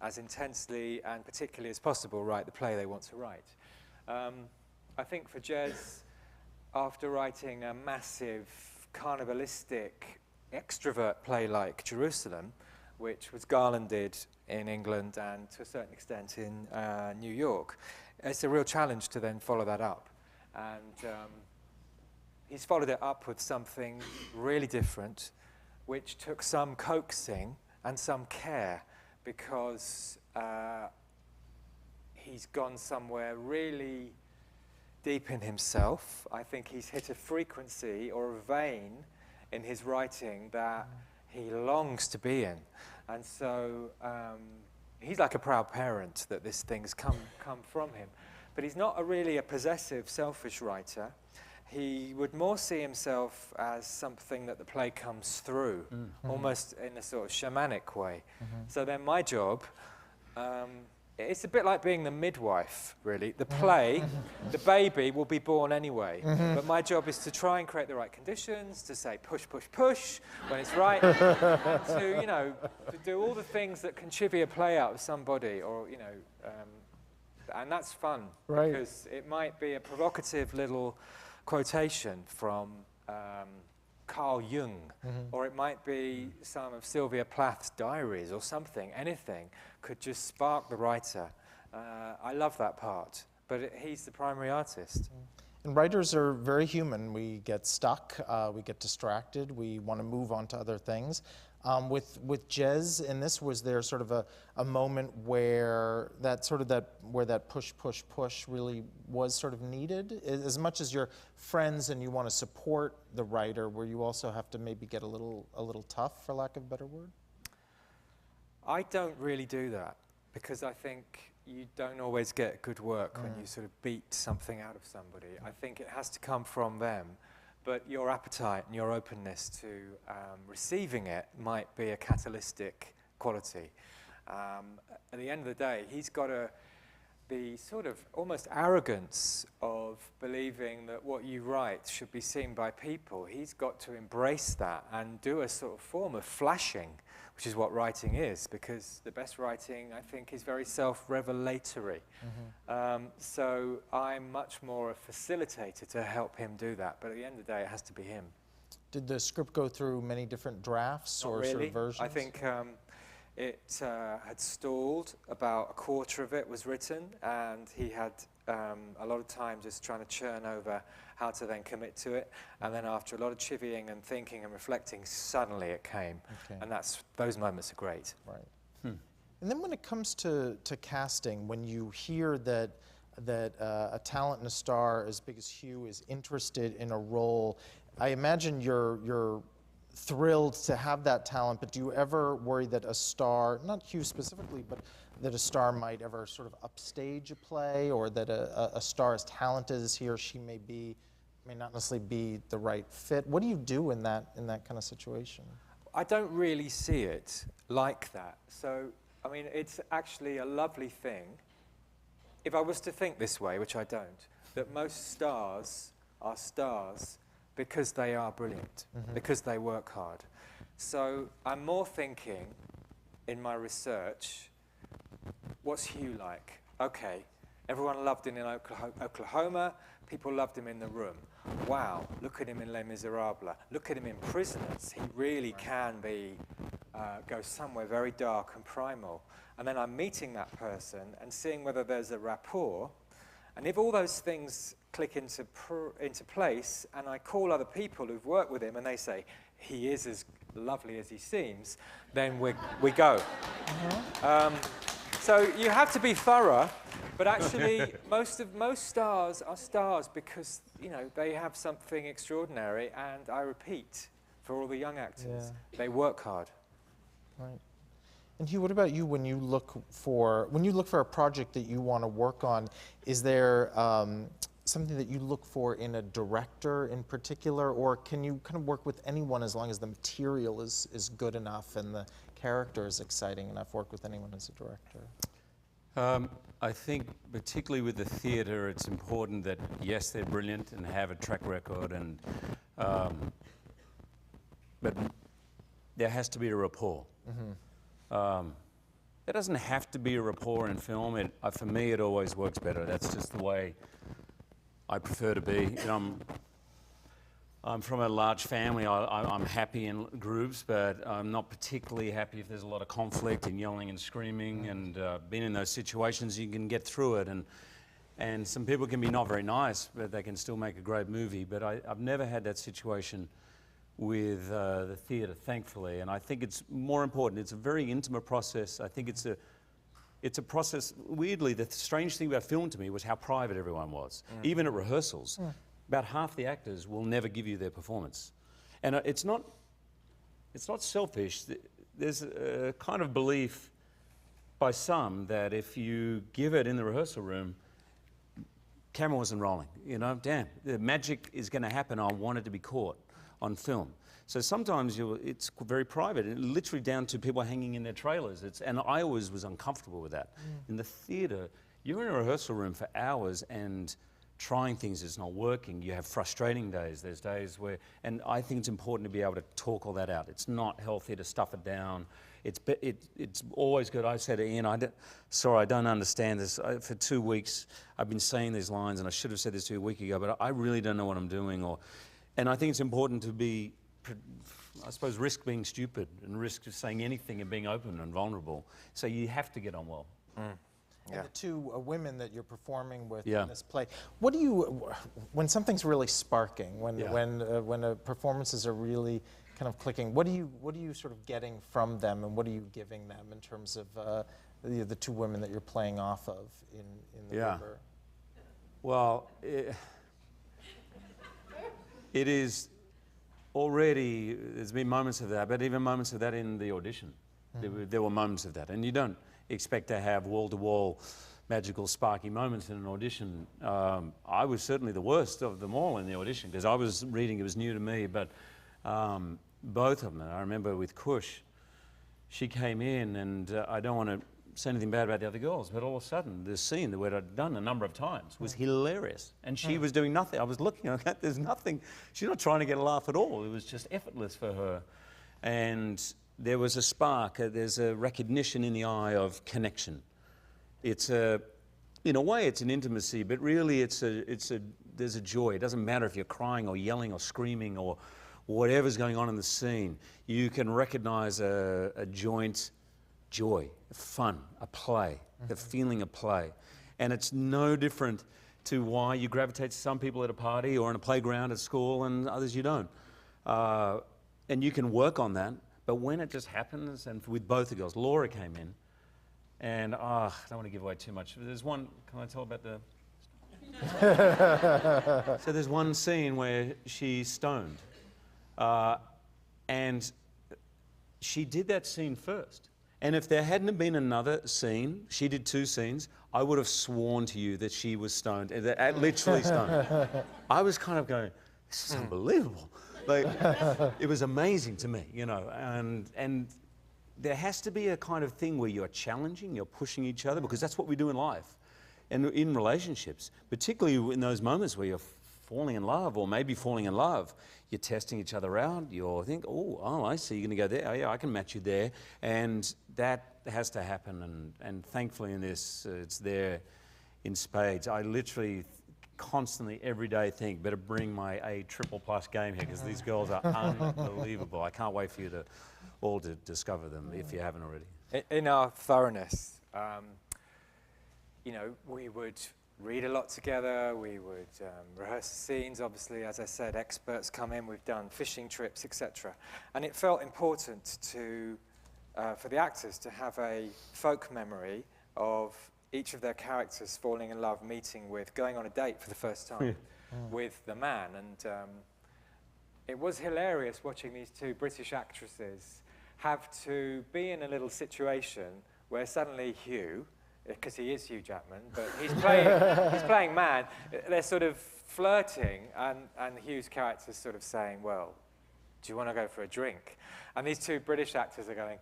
as intensely and particularly as possible, write the play they want to write. I think for Jez, after writing a massive carnivalistic extrovert play like Jerusalem, which was garlanded in England and to a certain extent in New York, it's a real challenge to then follow that up. And he's followed it up with something really different, which took some coaxing and some care, because he's gone somewhere really deep in himself. I think he's hit a frequency or a vein in his writing that he longs to be in. And so he's like a proud parent that this thing's come from him. But he's not really a possessive, selfish writer. He would more see himself as something that the play comes through, almost in a sort of shamanic way. So then my job, it's a bit like being the midwife, really. The play, the baby will be born anyway. But my job is to try and create the right conditions, to say push, push, push when it's right, and to, you know, to do all the things that can chivvy a play out of somebody, or, you know, and that's fun. Right. Because it might be a provocative little quotation from Carl Jung, or it might be some of Sylvia Plath's diaries or something. Anything could just spark the writer. I love that part, but he's the primary artist. And writers are very human. We get stuck, we get distracted, we want to move on to other things. With Jez in this, was there sort of a moment where that push, push, push really was sort of needed? As much as you're friends and you want to support the writer, where you also have to maybe get a little tough, for lack of a better word? I don't really do that, because I think you don't always get good work when you sort of beat something out of somebody. I think it has to come from them. But your appetite and your openness to receiving it might be a catalytic quality. At the end of the day, he's got the sort of almost arrogance of believing that what you write should be seen by people. He's got to embrace that and do a sort of form of flashing, which is what writing is, because the best writing, I think, is very self-revelatory. So I'm much more a facilitator to help him do that, but at the end of the day, it has to be him. Did the script go through many different drafts Not or really. sort of versions? I think it had stalled. About a quarter of it was written, and he had a lot of time just trying to churn over how to then commit to it. And then after a lot of chivying and thinking and reflecting, suddenly it came. Okay. And those moments are great. Right. And then when it comes to casting, when you hear that that a talent and a star as big as Hugh is interested in a role. I imagine you're thrilled to have that talent, but do you ever worry that a star, not Hugh specifically, but that a star might ever sort of upstage a play, or that a star as talented as he or she may be, may not necessarily be the right fit? What do you do in that kind of situation? I don't really see it like that. So, I mean, it's actually a lovely thing. If I was to think this way, which I don't, that most stars are stars because they are brilliant, because they work hard. So I'm more thinking in my research, what's Hugh like? Okay, everyone loved him in Oklahoma, people loved him in The Room. Wow, look at him in Les Miserables. Look at him in Prisoners. He really can be, go somewhere very dark and primal. And then I'm meeting that person and seeing whether there's a rapport. And if all those things click into place, and I call other people who've worked with him and they say, he is as lovely as he seems, then we go. So you have to be thorough, but actually most stars are stars because, you know, they have something extraordinary, and I repeat, for all the young actors, they work hard. Right. And Hugh, what about you when you look for a project that you want to work on? Is there something that you look for in a director in particular, or can you kind of work with anyone as long as the material is good enough and the character is exciting enough? Work with anyone as a director? I think particularly with the theatre, it's important that, yes, they're brilliant and have a track record, and but there has to be a rapport. There doesn't have to be a rapport in film. For me, it always works better. That's just the way I prefer to be. You know, I'm from a large family. I'm happy in groups, but I'm not particularly happy if there's a lot of conflict and yelling and screaming. And being in those situations, you can get through it. And some people can be not very nice, but they can still make a great movie. But I've never had that situation with the theatre, thankfully. And I think it's more important. It's a very intimate process. I think it's a process. Weirdly, the strange thing about film to me was how private everyone was. Even at rehearsals. About half the actors will never give you their performance. And it's not selfish. There's a kind of belief by some that if you give it in the rehearsal room, camera wasn't rolling. You know, damn, the magic is going to happen. I want it to be caught on film. So sometimes it's very private, and literally down to people hanging in their trailers. And I always was uncomfortable with that. In the theatre, you're in a rehearsal room for hours and trying things is not working. You have frustrating days. There's days where, and I think it's important to be able to talk all that out. It's not healthy to stuff it down. It's always good. I said to Ian, sorry, I don't understand this. For 2 weeks, I've been saying these lines, and I should have said this to you a week ago, but I really don't know what I'm doing. And I think it's important to be, I suppose, risk being stupid and risk of saying anything and being open and vulnerable. So you have to get on well. And the two women that you're performing with Yeah. in this play, what do you, when something's really sparking, when performances are really kind of clicking, what are you sort of getting from them, and what are you giving them in terms of the two women that you're playing off of in the River? Well, it is already, there's been moments of that, but even moments of that in the audition. There were moments of that, and you don't expect to have wall-to-wall magical sparky moments in an audition. I was certainly the worst of them all in the audition because I was reading, it was new to me, but both of them. I remember with Kush, she came in, and I don't want to say anything bad about the other girls, but all of a sudden the scene that I'd done a number of times was hilarious, and she was doing nothing. I was looking at that, there's nothing, she's not trying to get a laugh at all. It was just effortless for her. And there was a spark, there's a recognition in the eye of connection. It's in a way it's an intimacy, but really there's a joy. It doesn't matter if you're crying or yelling or screaming or whatever's going on in the scene. You can recognize a joint joy, fun, a play, the feeling of play. And it's no different to why you gravitate to some people at a party or in a playground at school and others you don't. And you can work on that. But when it just happens, and with both the girls, Laura came in, and I don't want to give away too much. There's one, can I tell about the So there's one scene where she's stoned. And she did that scene first. And if there hadn't been another scene, she did 2 scenes, I would have sworn to you that she was stoned, literally stoned. I was kind of going, this is unbelievable. Like, it was amazing to me, you know, and there has to be a kind of thing where you're challenging, you're pushing each other, because that's what we do in life and in relationships, particularly in those moments where you're falling in love or maybe falling in love. You're testing each other out. You're thinking, oh, I see, you're going to go there. Oh, yeah, I can match you there. And that has to happen. And thankfully in this, it's there in spades. I literally constantly every day think, better bring my A triple plus game here, because these girls are unbelievable. I can't wait for you all to discover them if you haven't already. In our thoroughness, you know, we would read a lot together, we would rehearse scenes, obviously, as I said, experts come in, we've done fishing trips, etc. And it felt important to, for the actors to have a folk memory of each of their characters falling in love, meeting with, going on a date for the first time with the man. And it was hilarious watching these 2 British actresses have to be in a little situation where suddenly Hugh, because he is Hugh Jackman, but he's playing man. They're sort of flirting, and Hugh's character's sort of saying, well, do you want to go for a drink? And these 2 British actors are going,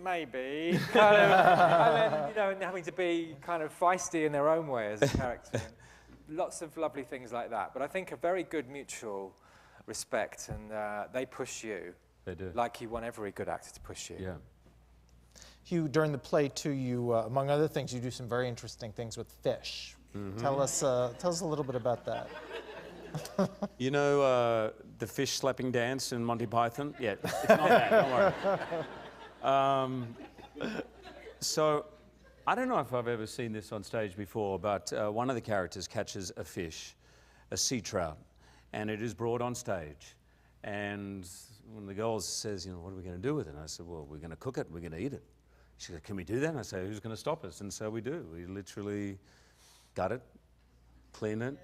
maybe, kind of, and then, you know, and having to be kind of feisty in their own way as a character. And lots of lovely things like that. But I think a very good mutual respect, and they push you. They do. Like you want every good actor to push you. Yeah. Hugh, during the play too, you, among other things, you do some very interesting things with fish. Tell us a little bit about that. You know the fish slapping dance in Monty Python? Yeah, it's not that, don't worry. So, I don't know if I've ever seen this on stage before, but one of the characters catches a fish, a sea trout, and it is brought on stage. And when the girl says, you know, what are we going to do with it? And I said, well, we're going to cook it, we're going to eat it. She said, can we do that? And I said, who's going to stop us? And so we do. We literally gut it, clean it.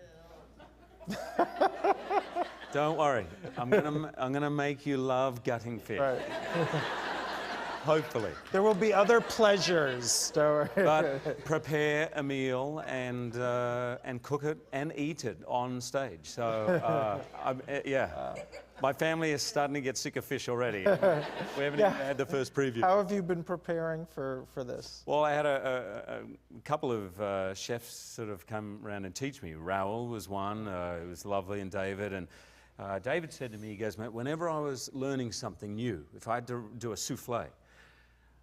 Don't worry, I'm gonna make you love gutting fish. Right. Hopefully. There will be other pleasures. Don't worry. But prepare a meal and cook it and eat it on stage. So yeah, my family is starting to get sick of fish already. We haven't even had the first preview. How have you been preparing for this? Well, I had a couple of chefs sort of come around and teach me. Raoul was one, it was lovely, and David. And David said to me, he goes, mate, whenever I was learning something new, if I had to do a souffle,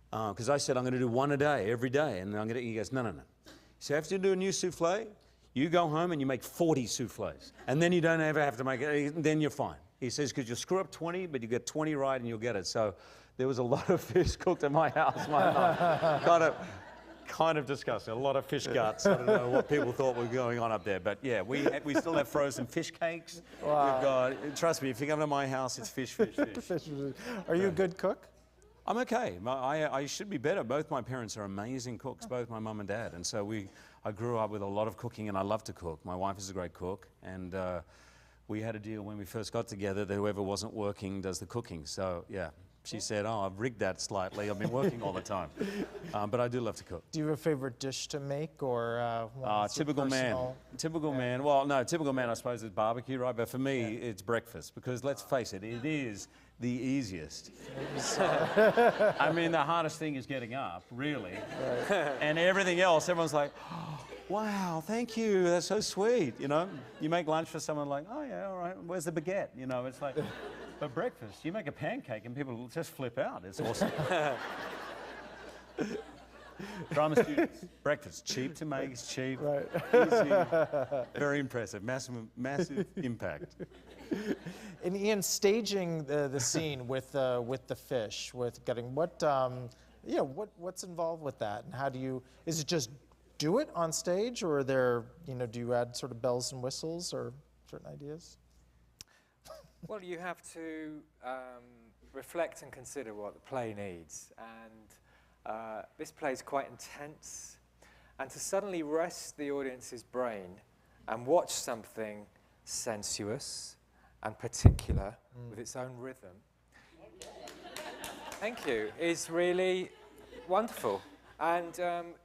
because I said I'm going to do one a day, every day, and he goes, no. So after you do a new souffle, you go home and you make 40 souffles, and then you don't ever have to make it, then you're fine. He says, because you'll screw up 20, but you get 20 right and you'll get it. So there was a lot of fish cooked at my house one night. Kind of disgusting. A lot of fish guts. I don't know what people thought was going on up there. But yeah, we still have frozen fish cakes. Wow. We've got, trust me, if you come to my house, it's fish. Are you a good cook? I'm okay. I should be better. Both my parents are amazing cooks, both my mum and dad. And so I grew up with a lot of cooking, and I love to cook. My wife is a great cook. And we had a deal when we first got together that whoever wasn't working does the cooking. So yeah. She said, oh, I've rigged that slightly. I've been working all the time. But I do love to cook. Do you have a favorite dish to make, or typical man? Typical man. Well, no, typical man, I suppose, is barbecue, right? But for me, it's breakfast. Because let's face it, it is the easiest. I mean, the hardest thing is getting up, really. Right. And everything else, everyone's like, oh, wow, thank you. That's so sweet. You know, you make lunch for someone like, oh, yeah, all right. Where's the baguette? You know, it's like... But breakfast, you make a pancake and people just flip out. It's awesome. Drama students, breakfast, cheap to make, it's cheap, right. Easy, very impressive, massive impact. And Ian, staging the scene with the fish, with gutting, what's involved with that, and how do you? Is it just do it on stage, or are there, do you add sort of bells and whistles or certain ideas? Well, you have to reflect and consider what the play needs. And this play is quite intense. and to suddenly rest the audience's brain and watch something sensuous and particular with its own rhythm, thank you, is really wonderful. And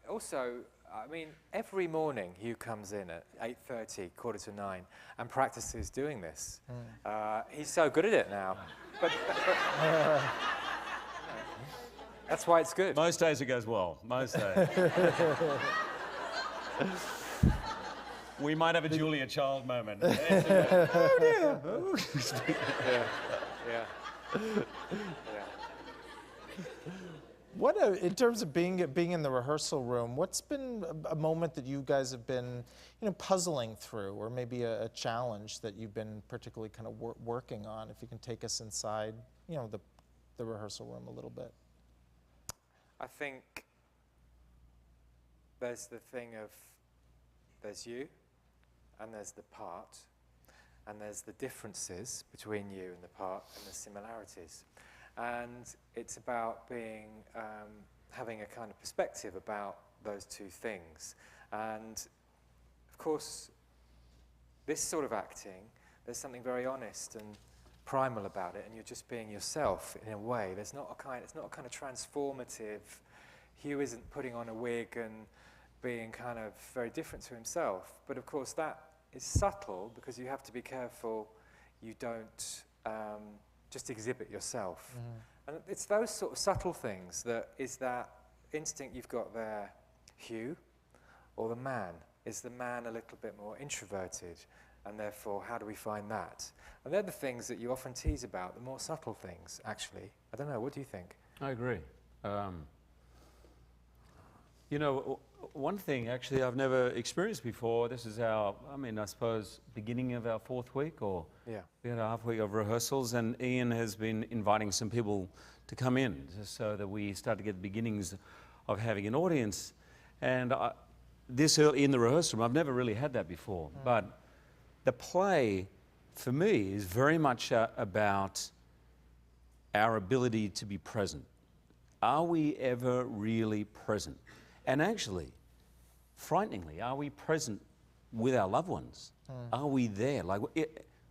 also, I mean, every morning Hugh comes in at 8:30, 8:45, and practices doing this. He's so good at it now. But that's why it's good. Most days it goes well. Most days. We might have a Julia Child moment. Oh dear. Yeah. In terms of being in the rehearsal room, what's been a moment that you guys have been, puzzling through, or maybe a challenge that you've been particularly kind of working on? If you can take us inside, the rehearsal room a little bit. I think there's the thing of there's you, and there's the part, and there's the differences between you and the part, and the similarities. And it's about having a kind of perspective about those two things. And of course, this sort of acting, there's something very honest and primal about it, and you're just being yourself in a way. It's not a kind of transformative. Hugh isn't putting on a wig and being kind of very different to himself. But of course, that is subtle, because you have to be careful you don't just exhibit yourself. And it's those sort of subtle things that is that instinct you've got there, Hugh, or the man. Is the man a little bit more introverted? And therefore, how do we find that? And they're the things that you often tease about, the more subtle things, actually. I don't know, what do you think? I agree. One thing actually I've never experienced before, this is I suppose, beginning of our fourth week, or Yeah. we had a half week of rehearsals, and Ian has been inviting some people to come in just so that we start to get the beginnings of having an audience. And this early in the rehearsal room, I've never really had that before, but the play, for me, is very much about our ability to be present. Are we ever really present? And actually, frighteningly, are we present with our loved ones? Are we there?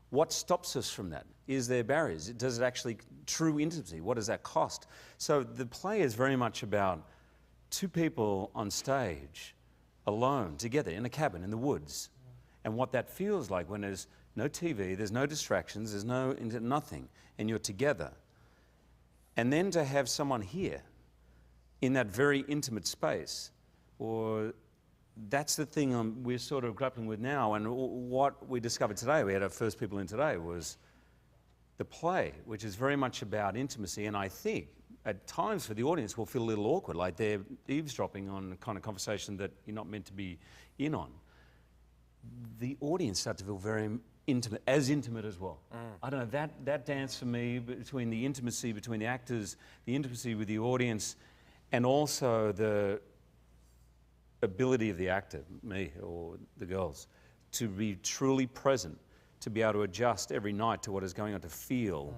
What stops us from that? Is there barriers? Does it actually, true intimacy, what does that cost? So the play is very much about two people on stage, alone, together, in a cabin, in the woods, and what that feels like when there's no TV, there's no distractions, there's nothing, and you're together. And then to have someone here, in that very intimate space, or that's the thing we're sort of grappling with now. And what we discovered today, we had our first people in today, was the play, which is very much about intimacy. And I think at times for the audience will feel a little awkward, like they're eavesdropping on a kind of conversation that you're not meant to be in on. The audience start to feel very intimate as well. I don't know, that dance for me, between the intimacy between the actors, the intimacy with the audience, and also the ability of the actor, me or the girls, to be truly present, to be able to adjust every night to what is going on, to feel.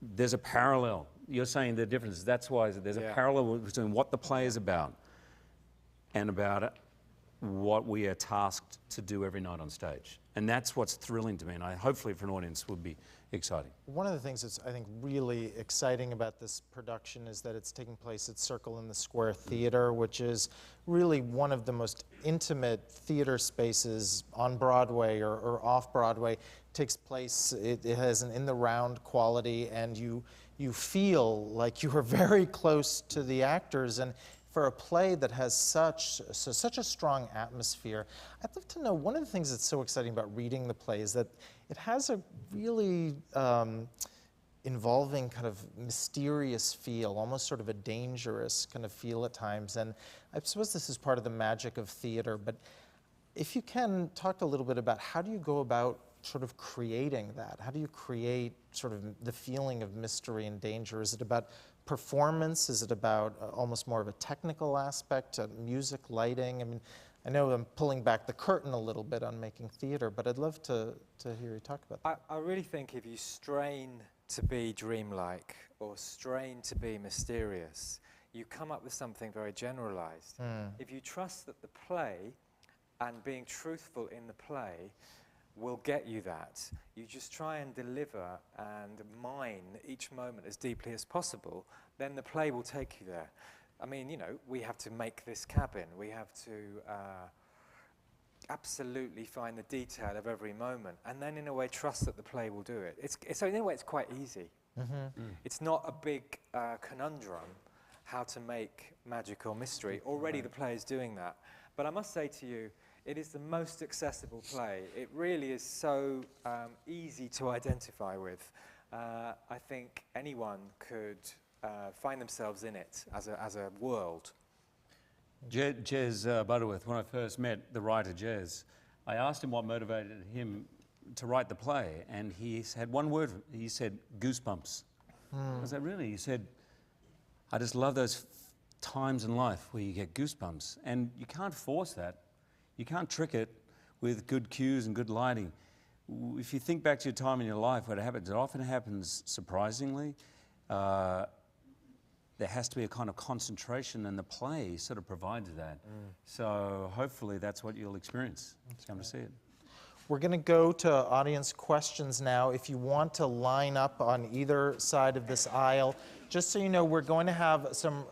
There's a parallel. You're saying the difference. That's why there's a parallel between what the play is about and about what we are tasked to do every night on stage. And that's what's thrilling to me, and hopefully for an audience will be exciting. One of the things that's, I think, really exciting about this production is that it's taking place at Circle in the Square Theater, which is really one of the most intimate theater spaces on Broadway or off Broadway. It takes place, it has an in-the-round quality, and you feel like you are very close to the actors. And for a play that has such a strong atmosphere, I'd love to know, one of the things that's so exciting about reading the play is that it has a really involving kind of mysterious feel, almost sort of a dangerous kind of feel at times. And I suppose this is part of the magic of theater, but if you can talk a little bit about how do you go about sort of creating that? How do you create sort of the feeling of mystery and danger? Is it about performance? Is it about almost more of a technical aspect, music, lighting? I mean, I know I'm pulling back the curtain a little bit on making theater, but I'd love to hear you talk about that. I really think if you strain to be dreamlike or strain to be mysterious, you come up with something very generalized. If you trust that the play and being truthful in the play will get you that, you just try and deliver and mine each moment as deeply as possible, then the play will take you there. I mean, you know, we have to make this cabin. We have to absolutely find the detail of every moment, and then in a way trust that the play will do it. So in a way it's quite easy. It's not a big conundrum how to make magic or mystery. Already the play is doing that. But I must say to you, it is the most accessible play. It really is so easy to identify with. I think anyone could find themselves in it as a world. Jez Butterworth, when I first met the writer Jez, I asked him what motivated him to write the play, and he had one word. He said, goosebumps. I said, really? He said, I just love those times in life where you get goosebumps, and you can't force that. You can't trick it with good cues and good lighting. If you think back to your time in your life where it often happens surprisingly. There has to be a kind of concentration, and the play sort of provides that. So hopefully that's what you'll experience. Come to see it. We're going to go to audience questions now. If you want to line up on either side of this aisle, just so you know, we're going to have some,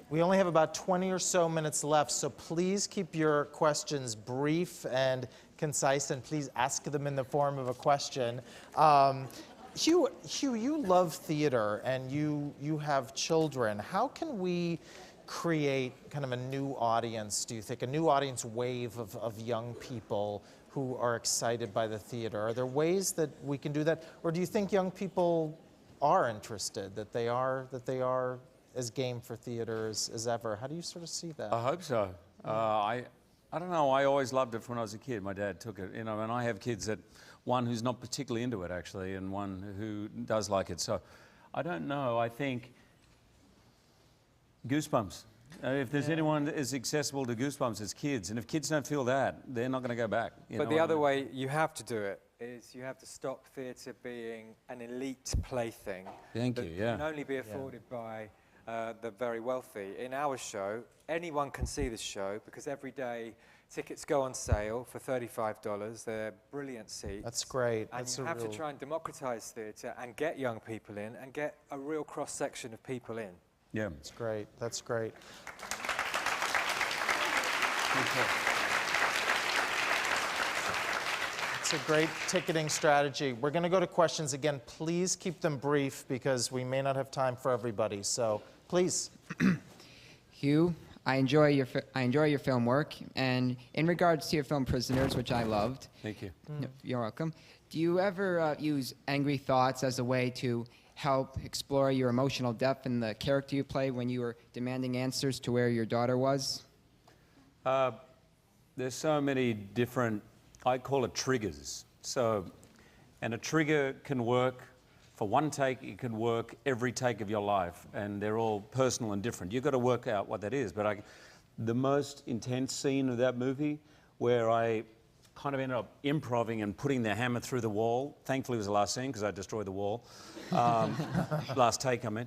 we only have about 20 or so minutes left, so please keep your questions brief and concise, and please ask them in the form of a question. Hugh, you love theater, and you have children. How can we create kind of a new audience, do you think, a new audience wave of young people who are excited by the theater? Are there ways that we can do that? Or do you think young people are interested, that they are as game for theater as ever? How do you sort of see that? I hope so. I don't know, I always loved it when I was a kid. My dad took it, you know, and I have kids that, one who's not particularly into it actually, and one who does like it. So I don't know, I think Goosebumps. If there's anyone that is accessible to Goosebumps, it's kids. And if kids don't feel that, they're not going to go back. But the other way you have to do it is you have to stop theatre being an elite plaything. Thank you, yeah. That can only be afforded by the very wealthy. In our show, anyone can see this show because every day tickets go on sale for $35. They're brilliant seats. That's great. And That's you have to try and democratize theatre and get young people in and get a real cross-section of people in. Yeah. That's great. That's great. It's a great ticketing strategy. We're going to go to questions again. Please keep them brief because we may not have time for everybody. So please. Hugh, I enjoy your film work, and in regards to your film Prisoners, which I loved. Thank you. You're welcome. Do you ever use angry thoughts as a way to help explore your emotional depth in the character you play when you were demanding answers to where your daughter was? There's so many different, I call it triggers. So, and a trigger can work for one take, it can work every take of your life, and they're all personal and different. You've got to work out what that is. But the most intense scene of that movie, where I kind of ended up improvising and putting the hammer through the wall. Thankfully, it was the last scene because I destroyed the wall. Last take, I mean.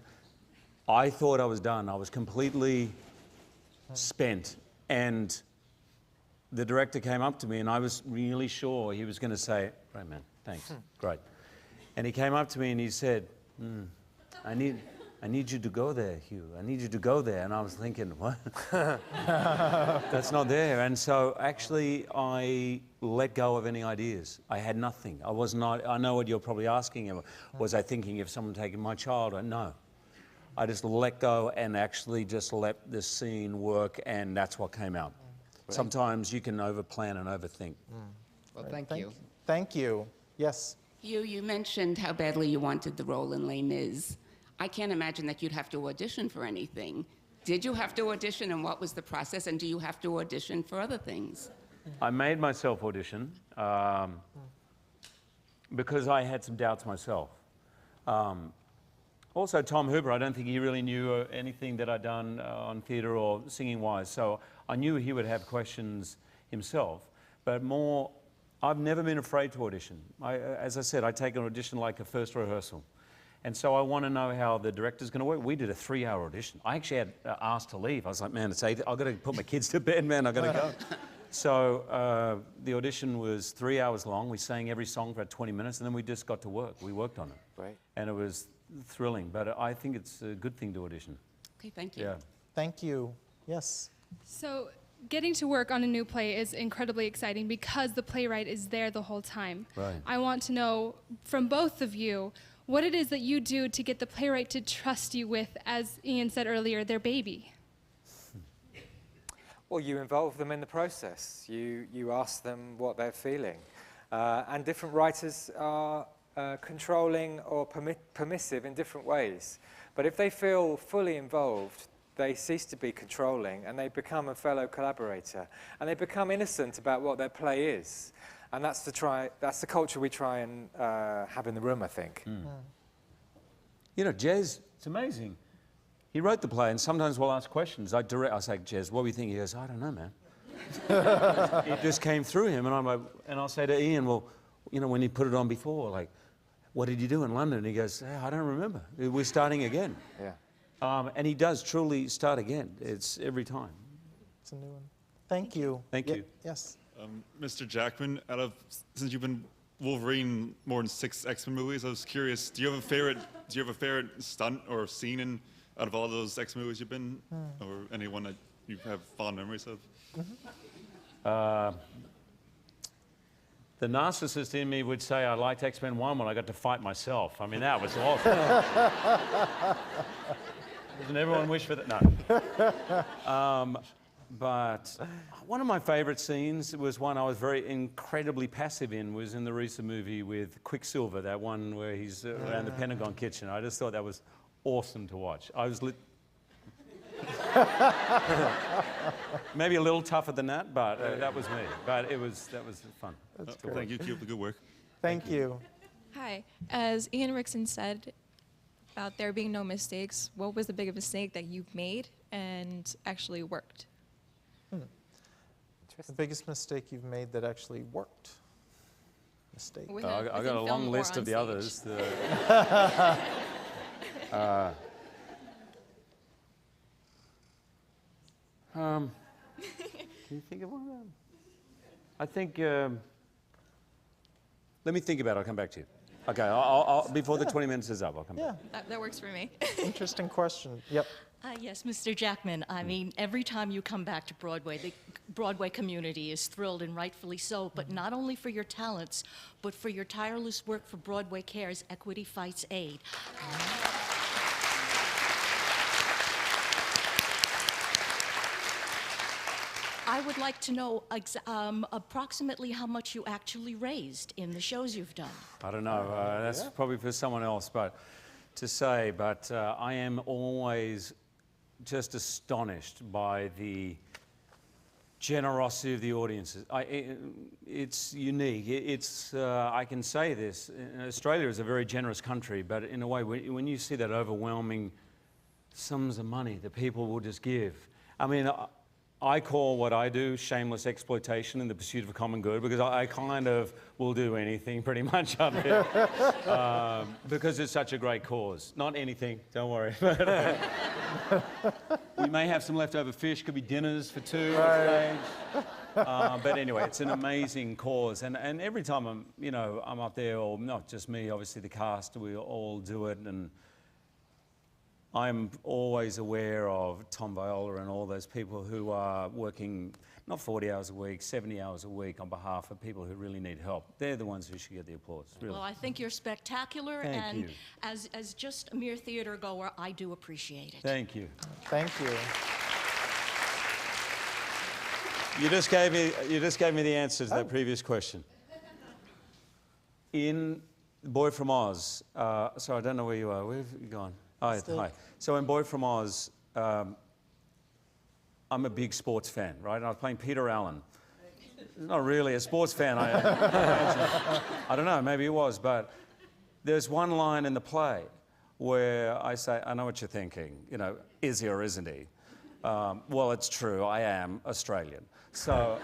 I thought I was done. I was completely spent. And the director came up to me, and I was really sure he was going to say, "Great, man, thanks, great." And he came up to me and he said, I need you to go there, Hugh. I need you to go there. And I was thinking, what? That's not there. And so actually I let go of any ideas. I had nothing. I was not, I know what you're probably asking. Was I thinking of someone taking my child? No. I just let go and actually just let the scene work, and that's what came out. Sometimes you can overplan and overthink. Well, thank you. Thank you. Yes. You mentioned how badly you wanted the role in Les Mis. I can't imagine that you'd have to audition for anything. Did you have to audition, and what was the process, and do you have to audition for other things? I made myself audition because I had some doubts myself. Also, Tom Hooper, I don't think he really knew anything that I'd done on theatre or singing-wise, so I knew he would have questions himself, but more, I've never been afraid to audition. As I said, I take an audition like a first rehearsal. And so I want to know how the director's going to work. We did a 3-hour audition. I actually had asked to leave. I was like, man, it's 8. I've got to put my kids to bed, man. I've got to go. So the audition was 3 hours long. We sang every song for about 20 minutes, and then we just got to work. We worked on it. Great. And it was thrilling. But I think it's a good thing to audition. Okay, thank you. Yeah. Thank you. Yes. So getting to work on a new play is incredibly exciting because the playwright is there the whole time. Right. I want to know from both of you what it is that you do to get the playwright to trust you with, as Ian said earlier, their baby. Well, you involve them in the process. You ask them what they're feeling. And different writers are controlling or permissive in different ways. But if they feel fully involved, they cease to be controlling and they become a fellow collaborator. And they become innocent about what their play is. And that's the culture we try and have in the room, I think. You know, Jez, it's amazing. He wrote the play, and sometimes we'll ask questions. I say, Jez, what do you think? He goes, I don't know, man. It just came through him, and I'll say to Ian, well, you know, when he put it on before, like, what did you do in London? And he goes, I don't remember. We're starting again. Yeah. And he does truly start again. It's every time. It's a new one. Thank you. Thank you. Yes. Mr. Jackman, since you've been Wolverine more than 6 X-Men movies, I was curious, do you have a favorite stunt or scene out of all those X movies you've been, or anyone that you have fond memories of? The narcissist in me would say I liked X-Men 1 when I got to fight myself. I mean, that was awesome. Doesn't everyone wish for that? No. But one of my favorite scenes was one I was very incredibly passive in, was in the recent movie with Quicksilver, that one where he's around the Pentagon kitchen. I just thought that was awesome to watch. I was maybe a little tougher than that, but that was me. But that was fun. Thank you. Keep up the good work. Thank you. Hi. As Ian Rickson said about there being no mistakes, what was the biggest mistake that you've made and actually worked? The biggest mistake you've made that actually worked? Mistake. Within- I within got a film long or list on of the stage? others. Can you think of one of them? I think. Let me think about it. I'll come back to you. Okay, I'll before the 20 minutes is up, I'll come back. Yeah, That works for me. interesting question. Yep. Yes, Mr. Jackman. I mean, every time you come back to Broadway, the Broadway community is thrilled, and rightfully so, but not only for your talents, but for your tireless work for Broadway Cares Equity Fights Aid. I would like to know approximately how much you actually raised in the shows you've done. I don't know. That's probably for someone else, but I am always just astonished by the generosity of the audiences. It's unique. I can say this. Australia is a very generous country, but in a way, when you see that overwhelming sums of money that people will just give, I mean, I call what I do shameless exploitation in the pursuit of a common good, because I kind of will do anything pretty much up here because it's such a great cause. Not anything, don't worry. We may have some leftover fish, could be dinners for 2 on stage. But anyway, it's an amazing cause, and every time I'm up there, or not just me, obviously the cast, we all do it, and I'm always aware of Tom Viola and all those people who are working not 40 hours a week, 70 hours a week on behalf of people who really need help. They're the ones who should get the applause, really. Well, I think you're spectacular, Thank and you. as just a mere theater goer, I do appreciate it. Thank you. Thank you. You just gave me the answer to that previous question. In Boy from Oz, so I don't know where you are. Where have you gone? Oh, hi. So in Boy from Oz, I'm a big sports fan, right? And I was playing Peter Allen. Not really a sports fan, I imagine. I don't know, maybe he was, but there's one line in the play where I say, I know what you're thinking, is he or isn't he? Well, it's true, I am Australian. So,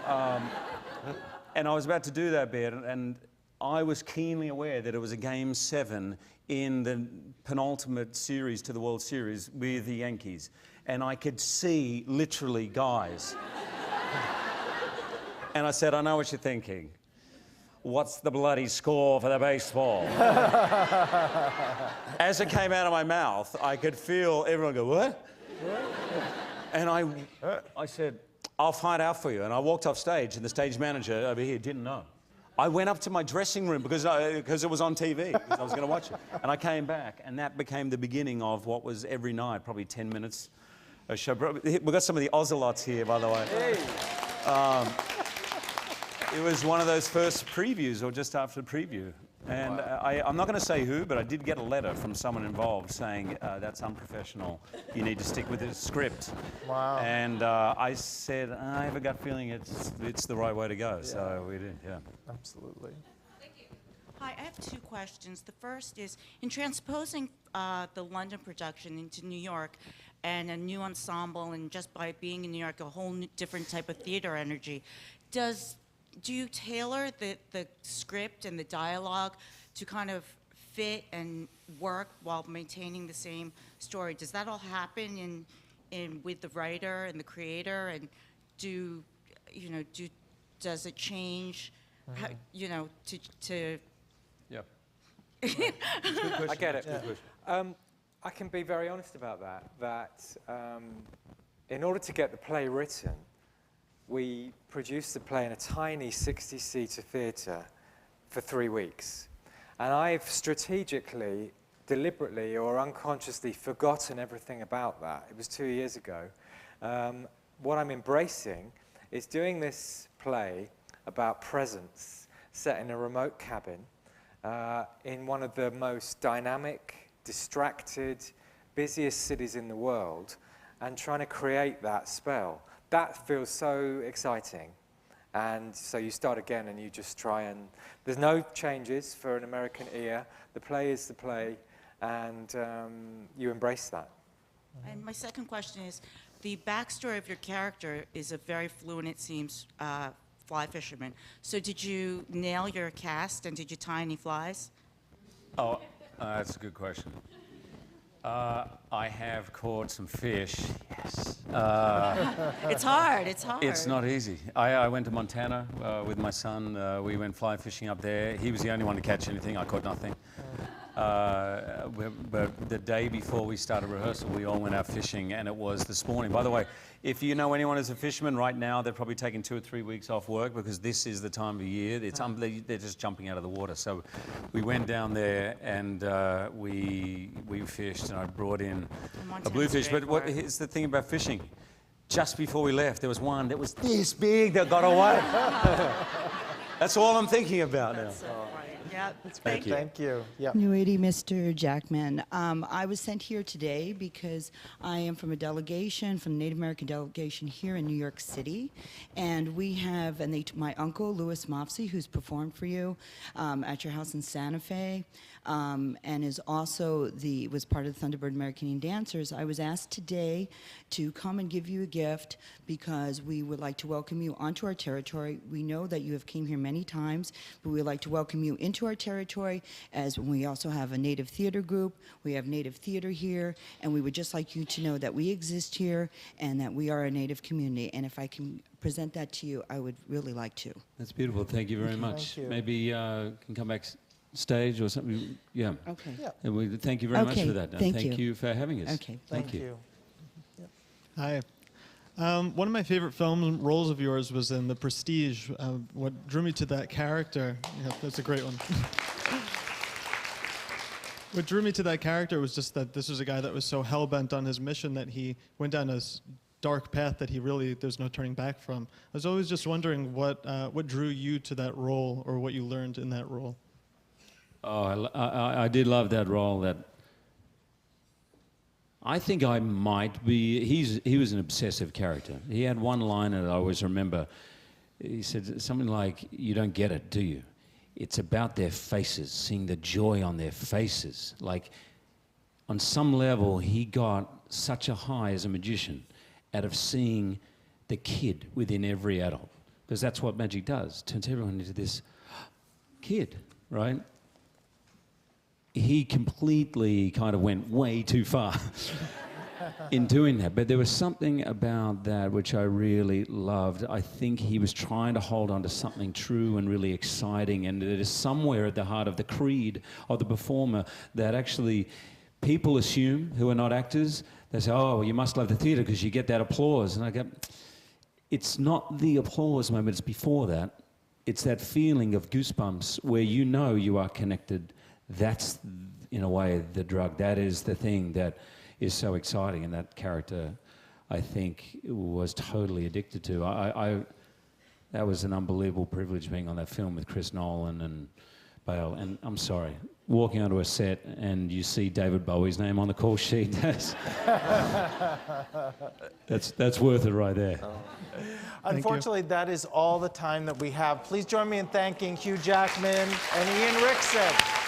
and I was about to do that bit, and I was keenly aware that it was a Game 7 in the penultimate series to the World Series with the Yankees. And I could see literally guys. And I said, I know what you're thinking. What's the bloody score for the baseball? As it came out of my mouth, I could feel everyone go, what? And I said, I'll find out for you. And I walked off stage, and the stage manager over here didn't know. I went up to my dressing room because it was on TV, because I was going to watch it. And I came back, and that became the beginning of what was every night, probably 10 minutes a show. We've got some of the Ocelots here, by the way. Hey. It was one of those first previews, or just after the preview. And I'm not going to say who, but I did get a letter from someone involved saying, that's unprofessional. You need to stick with the script. Wow. And I said, I have a gut feeling it's the right way to go. Yeah. So we did, yeah. Absolutely. Thank you. Hi, I have two questions. The first is, in transposing the London production into New York and a new ensemble, and just by being in New York, a whole different type of theater energy, do you tailor the script and the dialogue to kind of fit and work while maintaining the same story? Does that all happen with the writer and the creator? And does it change? How, to Yeah. I get it. Yeah. I can be very honest about that. In order to get the play written, we produced the play in a tiny 60-seater theatre for 3 weeks. And I've strategically, deliberately or unconsciously forgotten everything about that. It was 2 years ago. What I'm embracing is doing this play about presence set in a remote cabin in one of the most dynamic, distracted, busiest cities in the world, and trying to create that spell. That feels so exciting. And so you start again and you just try and... There's no changes for an American ear. The play is the play, and you embrace that. And my second question is, the backstory of your character is a very fluent, it seems, fly fisherman. So did you nail your cast, and did you tie any flies? Oh, that's a good question. I have caught some fish, yes. It's hard, it's hard. It's not easy. I went to Montana with my son. We went fly fishing up there. He was the only one to catch anything. I caught nothing. But the day before we started rehearsal, we all went out fishing, and it was this morning. By the way, if you know anyone who's a fisherman right now, they're probably taking 2 or 3 weeks off work, because this is the time of year. They're just jumping out of the water. So we went down there, and we fished, and I brought in a bluefish. But here's the thing about fishing. Just before we left, there was one that was this big that got away. That's all I'm thinking about now. Yeah, that's Thank you. Thank you. Yeah. Continuity, Mr. Jackman. I was sent here today because I am from a delegation, from the Native American delegation here in New York City, and we have, my uncle, Louis Mofsey, who's performed for you at your house in Santa Fe, and is also was part of the Thunderbird American Indian Dancers. I was asked today to come and give you a gift because we would like to welcome you onto our territory. We know that you have came here many times, but we would like to welcome you into our territory, as we also have a Native theater group. We have Native theater here, and we would just like you to know that we exist here and that we are a Native community. And if I can present that to you, I would really like to. That's beautiful. Thank you very much. Thank you. Maybe can come back stage or something. Yeah. Okay. Yeah. And we thank you very much for that. And Thank you. for having us. Okay. Thank you. Hi. One of my favorite film roles of yours was in The Prestige. What drew me to that character, that's a great one. What drew me to that character was just that this was a guy that was so hell-bent on his mission that he went down a dark path that there's no turning back from. I was always just wondering what drew you to that role, or what you learned in that role. Oh, I did love that role. I think I might be. He was an obsessive character. He had one line that I always remember. He said something like, "You don't get it, do you? It's about their faces, seeing the joy on their faces." Like, on some level, he got such a high as a magician out of seeing the kid within every adult, because that's what magic does. Turns everyone into this kid. right? He completely kind of went way too far in doing that. But there was something about that which I really loved. I think he was trying to hold on to something true and really exciting, and it is somewhere at the heart of the creed of the performer that actually people assume, who are not actors, they say, oh, you must love the theatre because you get that applause. And I go, it's not the applause moment, it's before that. It's that feeling of goosebumps where you know you are connected. That's, in a way, the drug. That is the thing that is so exciting, and that character, I think, was totally addicted to. That was an unbelievable privilege being on that film with Chris Nolan and Bale. And I'm sorry, walking onto a set and you see David Bowie's name on the call sheet, that's worth it right there. Unfortunately, that is all the time that we have. Please join me in thanking Hugh Jackman and Ian Rickson.